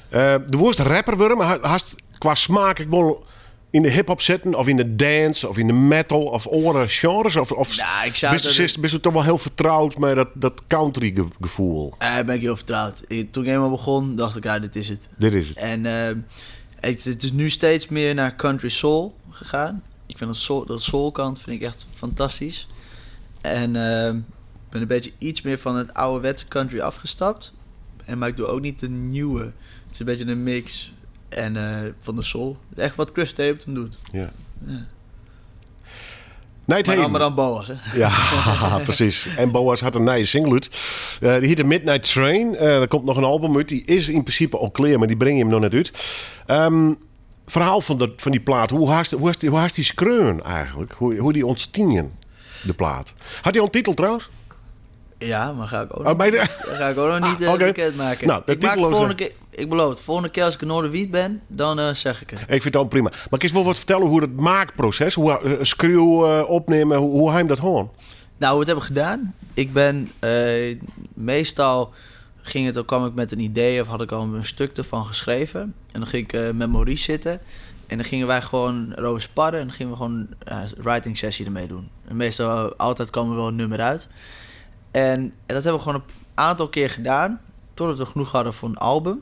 De woord rapper worden, maar haast qua smaak ik wil in de hip-hop zitten, of in de dance, of in de metal, of andere genres? Of bist u toch wel heel vertrouwd met dat country gevoel? Ben ik heel vertrouwd. Toen ik eenmaal begon, dacht ik, dit is het. Dit is het. En het is nu steeds meer naar country soul gegaan. Ik vind dat soulkant vind ik echt fantastisch. En ben een beetje iets meer van het ouderwetse country afgestapt. Maar ik doe ook niet de nieuwe. Het is een beetje een mix van de soul. Echt wat Chris Stapleton doet. Ja. Maar dan Boas, hè? Ja, precies. En Boas had een nieuwe single uit. Die heet The Midnight Train. Er komt nog een album uit. Die is in principe al klaar, maar die breng je hem nog net uit. Verhaal van die plaat. Hoe haast die skreun eigenlijk? Hoe die ontstingen, de plaat. Had die al een titel trouwens? Ja, maar ga ik ook nog niet bekendmaken. Nou, ik beloof het. Volgende keer als ik in Noorderwied ben, dan zeg ik het. Ik vind het al prima. Maar kun je wel wat vertellen hoe het maakproces, hoe screw opnemen, hoe hij hem dat hoort? Nou, hoe we het hebben gedaan. Ik ben meestal kwam ik met een idee of had ik al een stuk ervan geschreven. En dan ging ik met Maurice zitten. En dan gingen wij gewoon erover sparren. En dan gingen we gewoon een writing sessie ermee doen. En meestal altijd kwam er wel een nummer uit. En dat hebben we gewoon een aantal keer gedaan. Totdat we genoeg hadden voor een album.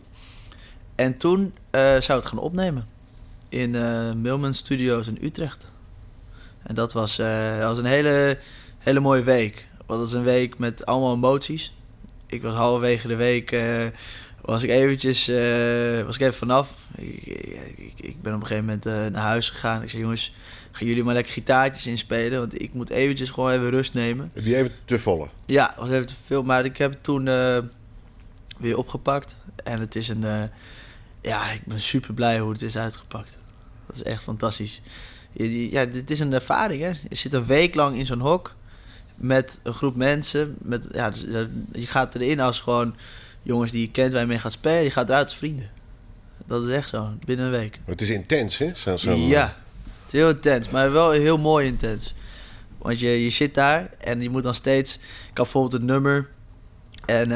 En toen zouden we het gaan opnemen. In Milman Studios in Utrecht. En dat was een hele mooie week. Dat was een week met allemaal emoties. Ik was halverwege de week was ik even vanaf. Ik ben op een gegeven moment naar huis gegaan. Ik zei, jongens, gaan jullie maar lekker gitaartjes inspelen, want ik moet eventjes gewoon even rust nemen. Heb je even te volle? Ja, het was even te veel, maar ik heb het toen weer opgepakt. En het is ik ben super blij hoe het is uitgepakt. Dat is echt fantastisch. Ja, dit is een ervaring, hè. Je zit een week lang in zo'n hok met een groep mensen. Je gaat erin als gewoon jongens die je kent, waar je mee gaat spelen. Je gaat eruit als vrienden. Dat is echt zo, binnen een week. Het is intens, hè? Ja, het is heel intens, maar wel heel mooi intens. Want je zit daar en je moet dan steeds... Ik had bijvoorbeeld een nummer en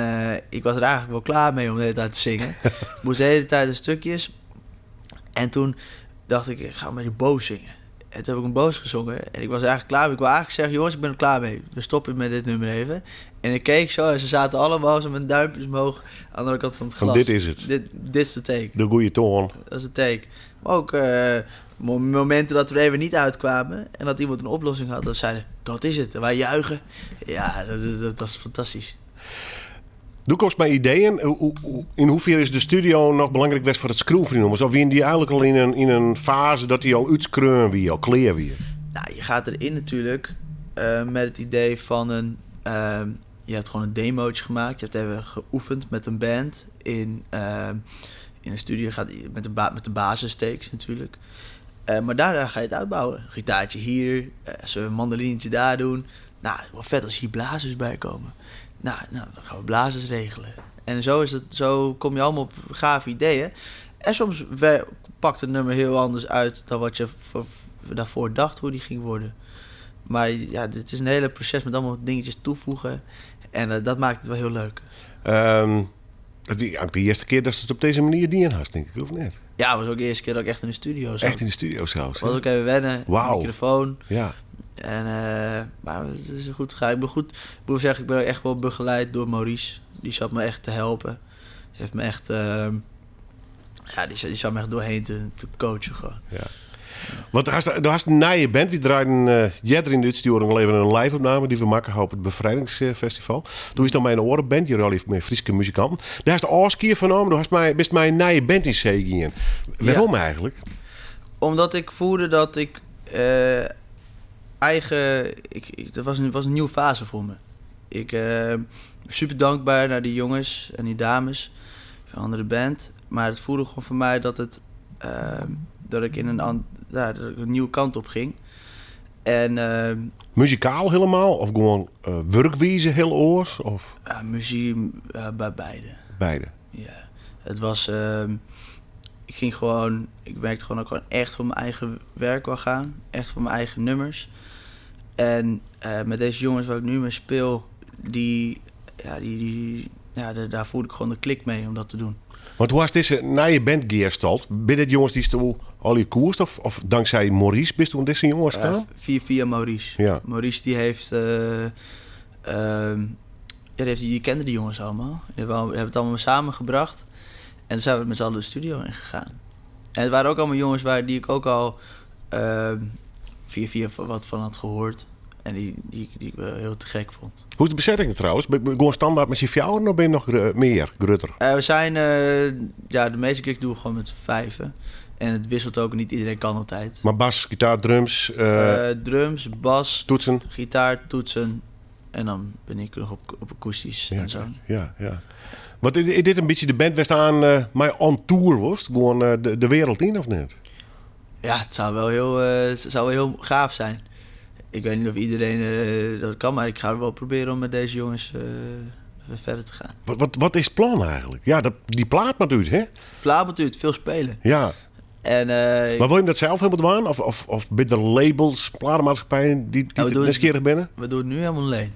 ik was er eigenlijk wel klaar mee om de hele tijd te zingen. Ik moest de hele tijd de stukjes. En toen dacht ik ga een beetje boos zingen. En toen heb ik een boos gezongen en ik was eigenlijk klaar. Ik wou eigenlijk zeggen, jongens, ik ben er klaar mee. We stoppen met dit nummer even. En ik keek zo en ze zaten allemaal zo met duimpjes omhoog aan de andere kant van het glas. Dit is het. Dit is de take. De goede toon. Dat is de take. Maar ook momenten dat we er even niet uitkwamen en dat iemand een oplossing had, dat zeiden, dat is het. En wij juichen. Ja, dat is fantastisch. Doe kost mij ideeën. In hoeverre is de studio nog belangrijk was voor het schroefvrienden? Of wie die eigenlijk al in een fase dat hij al uitskreun wie, al kleer wie? Nou, je gaat erin natuurlijk met het idee van je hebt gewoon een demootje gemaakt. Je hebt even geoefend met een band in een studio. Met de basistakes natuurlijk. Maar daar ga je het uitbouwen. Gitaartje hier, een mandolinetje daar doen. Nou, wel vet als hier blazers bij komen. Nou, dan gaan we blazers regelen. En zo kom je allemaal op gave ideeën. En soms pakt het nummer heel anders uit dan wat je daarvoor dacht hoe die ging worden. Maar ja, dit is een hele proces met allemaal dingetjes toevoegen. En dat maakt het wel heel leuk. De eerste keer dat ze het op deze manier dienen had, denk ik, of niet? Ja, het was ook de eerste keer dat ik echt in de studio zat. Echt in de studio zelfs? Was ook even wennen, Wauw. Microfoon. Ja. En, maar het is goed gegaan. Ik moet zeggen, ik ben echt wel begeleid door Maurice. Die zat me echt te helpen. Die heeft me echt... die zat me echt doorheen te coachen gewoon. Ja. Want er was een nieuwe band. We draaiden Jedder in de uitsturing al even een live-opname die we maken op het Bevrijdingsfestival. Toen is dan mijn orenband, jullie lief met Friese muzikanten. Daar is de Oskeer vernomen. Daar was best mijn nieuwe band in zee gingen. Waarom eigenlijk? Omdat ik voelde dat ik het was een nieuwe fase voor me. Ik ben super dankbaar naar die jongens en die dames van een andere band. Maar het voelde gewoon voor mij dat ik in een nieuwe kant op ging. En muzikaal helemaal? Of gewoon werkwijze heel oors? Of? Muziek bij beide. Beide? Ja. Het was... Ik merkte gewoon dat ik gewoon echt voor mijn eigen werk wou gaan. Echt voor mijn eigen nummers. En met deze jongens waar ik nu mee speel, daar voelde ik gewoon de klik mee om dat te doen. Want hoe was deze naar je band geerstald? Ben het jongens die toen al je koerst? Of dankzij Maurice bist toen deze jongens gaan? Via Maurice. Ja. Maurice die heeft... die kende die jongens allemaal. Die hebben het allemaal samengebracht. En toen zijn we met z'n allen de studio in gegaan. En het waren ook allemaal jongens die ik ook al via wat van had gehoord. En die ik wel heel te gek vond. Hoe is de bezetting trouwens? Ben je gewoon standaard met z'n vieren of ben je nog meer, grutter? We zijn... de meeste keer doen we gewoon met 5. En het wisselt ook, niet iedereen kan altijd. Maar bas, gitaar, drums? Drums, bas, toetsen? Gitaar, toetsen. En dan ben ik nog op akoestisch en zo. Ja. Want is dit een beetje de band waar staan mij on tour was? Gewoon de wereld in of niet? Ja, het zou wel heel gaaf zijn. Ik weet niet of iedereen dat kan, maar ik ga wel proberen om met deze jongens verder te gaan. Wat is het plan eigenlijk? Ja, die plaat natuurlijk, hè? Plaat natuurlijk, veel spelen. Ja. En, maar wil je dat zelf helemaal doen? Of bij de labels, platenmaatschappijen die nieuwsgierig binnen? We doen het nu helemaal alleen.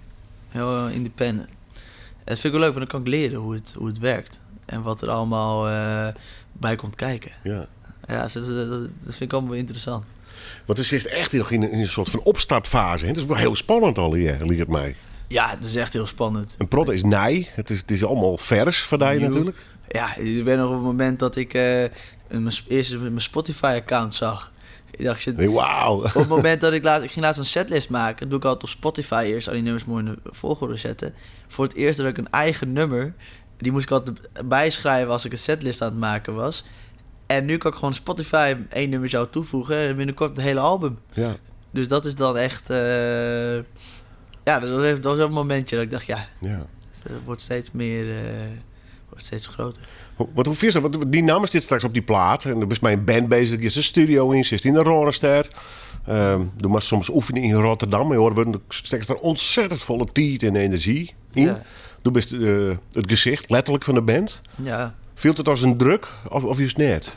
Heel independent. Dat vind ik wel leuk, want dan kan ik leren hoe het werkt. En wat er allemaal bij komt kijken. Ja. Ja, dat vind ik allemaal interessant. Want het is echt nog in een soort van opstartfase. Hè? Het is wel heel spannend al hier, ligt het mij. Ja, het is echt heel spannend. Een prot is nij. Het is allemaal vers voor die natuurlijk. Ja, ik ben nog op het moment dat ik eerst mijn Spotify-account zag. Ik dacht, wauw. Op het moment dat ik ging laatst een setlist maken, doe ik altijd op Spotify eerst al die nummers mooi in de volgorde zetten. Voor het eerst dat ik een eigen nummer Die moest ik altijd bijschrijven als ik een setlist aan het maken was. En nu kan ik gewoon Spotify 1 nummer zou toevoegen en binnenkort het hele album. Ja. Dus dat is dan echt... dat was een momentje dat ik dacht, ja, het wordt steeds meer... wordt steeds groter. Hoe vies dat? Want die namen zit straks op die plaat. En er is bij een band bezig. Er is een studio in. Ze is in de Rorenstad. Doe maar soms oefenen in Rotterdam. Maar er steekt er ontzettend volle tijd en energie in. Ja. Doe best het gezicht, letterlijk, van de band. Ja. Voelt het als een druk of is het net?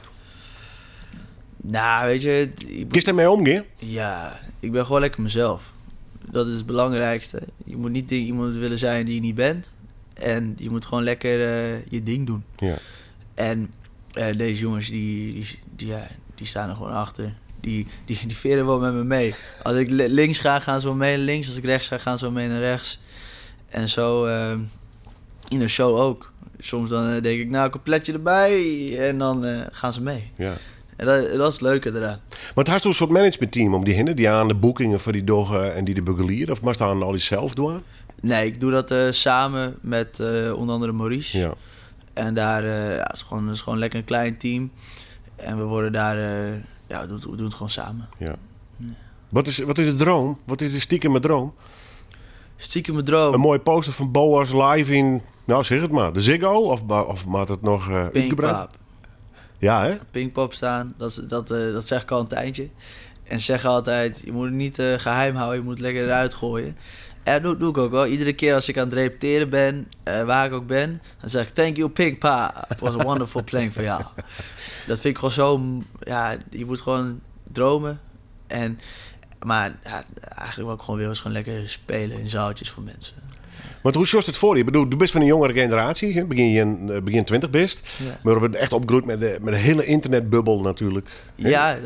Nou, weet je... Kun je daarmee omgaan? Ja, ik ben gewoon lekker mezelf. Dat is het belangrijkste. Je moet niet iemand willen zijn die je niet bent. En je moet gewoon lekker je ding doen. Ja. En deze jongens, die staan er gewoon achter. Die veren wel met me mee. Als ik links ga, gaan ze wel mee naar links. Als ik rechts ga, gaan ze wel mee naar rechts. En zo in een show ook. Soms dan denk ik, nou, completje erbij. En dan gaan ze mee. Ja. En dat is het leuke eraan. Maar had je een soort managementteam om die heen? Die aan de boekingen voor die doggen en die de begelieren? Of moest je aan al die zelf doen? Nee, ik doe dat samen met onder andere Maurice. Ja. En daar het is gewoon lekker een klein team. En we worden daar... we doen het gewoon samen. Ja. Wat is de droom? Wat is de stiekem droom? Stiekem mijn droom. Een mooie poster van Boas live in... Nou, zeg het maar. De Ziggo? Of maakt het nog uitgebreid? Pinkpop. Ja, hè? Pinkpop staan. Dat zeg ik al een tijdje. En ze zeggen altijd, je moet het niet geheim houden. Je moet het lekker eruit gooien. En dat doe ik ook wel. Iedere keer als ik aan het repeteren ben, waar ik ook ben, dan zeg ik, thank you Pinkpa. It was a wonderful playing for jou. Dat vind ik gewoon zo... Ja, je moet gewoon dromen. Maar eigenlijk wat ik gewoon wil is gewoon lekker spelen in zaaltjes voor mensen. Want hoe zorgt het voor je? Ik bedoel, je bent van een jongere generatie. Hè? Begin 20 best. Ja. Maar we hebben echt opgegroeid met de hele internetbubbel natuurlijk. Hè? Ja,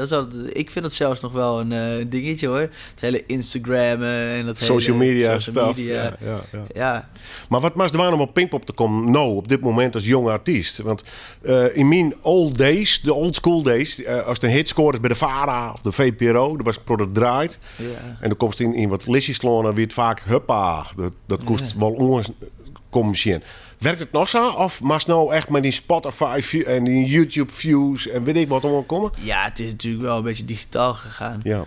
ik vind dat zelfs nog wel een dingetje hoor. Het hele Instagram en dat Social hele... media Social stuff. media. Ja. Maar wat was er waarom op Pinkpop te komen nou op dit moment als jonge artiest? Want in mijn old days, de old school days, als de hit scoorde bij de VARA of de VPRO, er was een product draait. Ja. En dan komt in wat lissies klonen, wie het vaak huppa. Dat kost wel onkommercieel. Werkt het nog zo? Of maar nou echt met die Spotify en die YouTube views en weet ik wat allemaal komen? Ja, het is natuurlijk wel een beetje digitaal gegaan. Ja.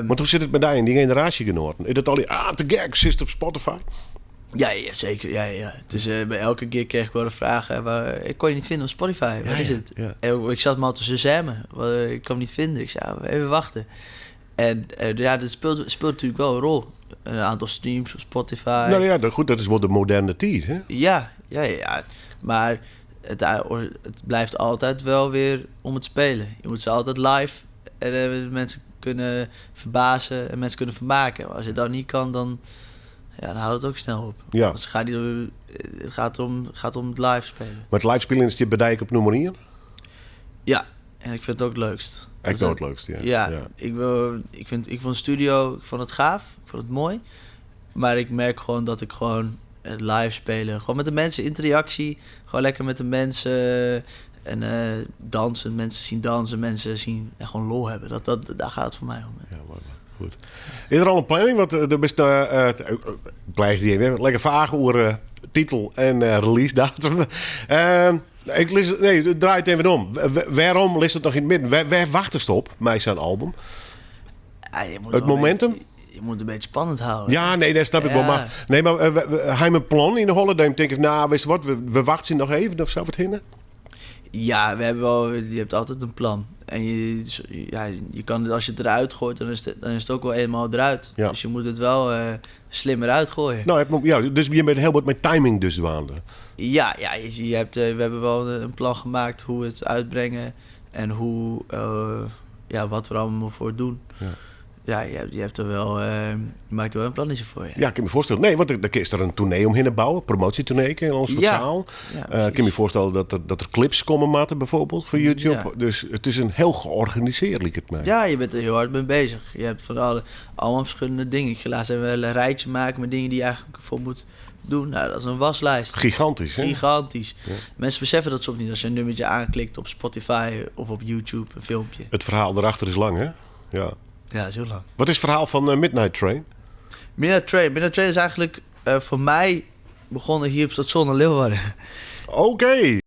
Want hoe zit het met jou in die generatiegenoten? Is dat al die te gek zit op Spotify? Ja, zeker. Ja. Het is, bij elke keer kreeg ik wel de vraag, ik kon je niet vinden op Spotify. Wat is het? Ja. En ik zat me al te zazammen. Ik kan hem niet vinden. Ik zei, even wachten. En dat speelt natuurlijk wel een rol. Een aantal streams op Spotify. Nou ja, goed, dat is wel de moderne tijd, hè? Ja. Maar het blijft altijd wel weer om het spelen. Je moet ze altijd live en mensen kunnen verbazen en mensen kunnen vermaken. Maar als je dat niet kan, dan houdt het ook snel op. Ja. Want het gaat om het live spelen. Maar het live spelen is je bedijk op nummer 1? Ja, en ik vind het ook het leukst. Echt ook het leukst, ja. Ja. Ik vond studio, ik vond het gaaf, ik vond het mooi. Maar ik merk gewoon dat ik gewoon het live spelen, gewoon met de mensen, interactie, gewoon lekker met de mensen en dansen, mensen zien dansen, mensen zien gewoon lol hebben. Daar gaat het voor mij om. Ja, maar goed. Is er al een planning? Want er is blijf die even lekker vaag over titel en release datum. Het draait even om. Waarom ligt het nog in het midden? Waar wacht je op met zijn album? Ja, je moet het momentum? Je moet het een beetje spannend houden. Ja, nee, dat snap ik wel. Maar hij een plan in de holiday. Denk ik, nou, weet je wat, we wachten nog even of zo wat hinnen. Ja, je hebt altijd een plan. En je kan, als je het eruit gooit, dan is het ook wel eenmaal eruit. Ja. Dus je moet het wel slimmer uitgooien. Nou, dus je bent heel wat met timing dus waande. Ja, we hebben wel een plan gemaakt hoe we het uitbrengen en wat we er allemaal voor doen. Ja. Ja, je hebt er wel, je maakt er wel een plannetje voor. Ja, Ja, ik kan me voorstellen. Nee, want er is er een tournee omheen te bouwen. Promotietournee in ons zaal. Ja, ik kan me voorstellen dat er clips komen maten bijvoorbeeld voor YouTube. Ja. Dus het is een heel georganiseerd, lijkt het mij. Ja, je bent er heel hard mee bezig. Je hebt van allemaal verschillende dingen. Laatst hebben we een rijtje maken met dingen die je eigenlijk voor moet doen. Nou, dat is een waslijst. Gigantisch, hè? Gigantisch. Ja. Mensen beseffen dat soms niet. Als je een nummertje aanklikt op Spotify of op YouTube, een filmpje. Het verhaal erachter is lang, hè? Ja. Ja, dat is heel lang. Wat is het verhaal van Midnight Train? Midnight Train is eigenlijk voor mij begonnen hier op station Leeuwarden. Oké.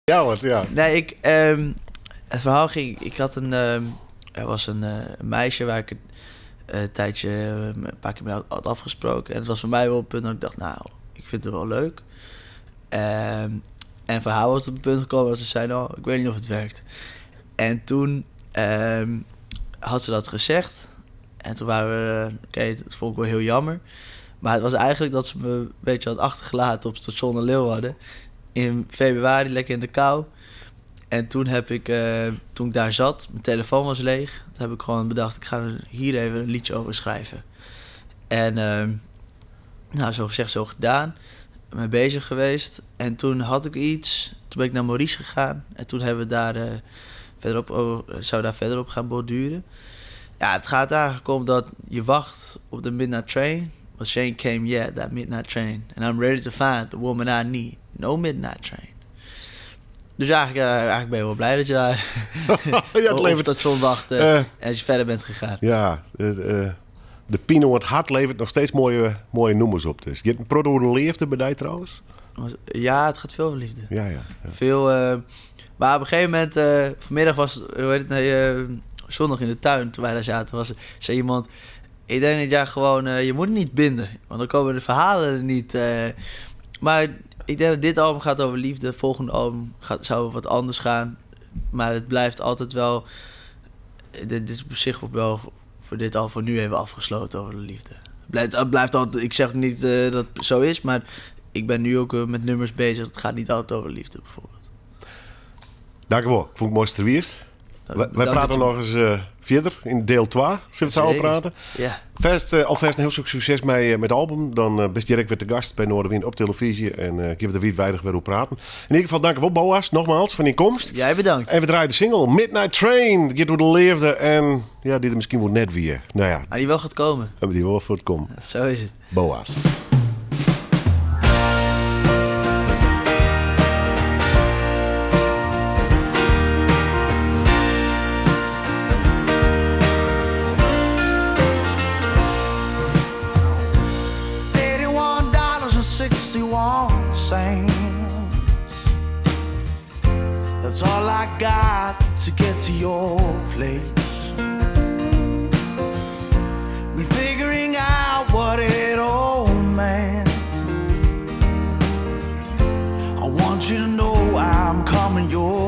Ja, wat, ja. Nee, het verhaal ging... Ik had er was een meisje waar ik een tijdje een paar keer mee had afgesproken. En het was voor mij wel een punt dat ik dacht, nou, ik vind het wel leuk. En voor haar was het op het punt gekomen dat ze zei, nou, ik weet niet of het werkt. En toen had ze dat gezegd. En toen waren we, oké, dat vond ik wel heel jammer. Maar het was eigenlijk dat ze me een beetje had achtergelaten op station Leeuwarden. In februari, lekker in de kou. En toen heb ik, toen ik daar zat, mijn telefoon was leeg. Toen heb ik gewoon bedacht, ik ga er hier even een liedje over schrijven. En nou, zo gezegd, zo gedaan. Mee bezig geweest. En toen had ik iets. Toen ben ik naar Maurice gegaan. En toen hebben we daar verderop gaan borduren. Ja, het gaat eigenlijk om dat je wacht op de midnight train. But Shane came yet, that midnight train. And I'm ready to find the woman I need. No midnight train. Dus eigenlijk ben je wel blij dat je daar op het station wachtte en als je verder bent gegaan. Ja, de Pino het hart levert nog steeds mooie noemers op. Dus. Je hebt een product leefde bij die trouwens? Ja, het gaat veel over liefde. Ja. Veel, maar op een gegeven moment, vanmiddag was zondag in de tuin, toen wij daar zaten, zei iemand, ik denk dat jij gewoon, je moet het niet binden, want dan komen de verhalen er niet. Maar ik denk dat dit album gaat over liefde, het volgende album zou wat anders gaan, maar het blijft altijd wel, dit is op zich wel voor dit al voor nu even afgesloten over de liefde. Het blijft altijd, ik zeg niet dat het zo is, maar ik ben nu ook met nummers bezig. Het gaat niet altijd over liefde bijvoorbeeld. Dankjewel, ik vond het mooi terwijst. Wij praten nog eens verder in deel 2, zullen we het zo praten. Ja. Alvast een heel stuk succes met het album. Dan best direct weer te gast bij Noorderwind op televisie. En ik heb er weer weinig weer over praten. In ieder geval dankjewel Boas, nogmaals, van je komst. Jij bedankt. En we draaien de single Midnight Train. Get door de leefde en ja, die er misschien wordt net weer. Nou ja. Maar die wel gaat komen. Hebben die wel voor het komen. Zo is het. Boas. That's all I got to get to your place. Been figuring out what it all meant. I want you to know I'm coming your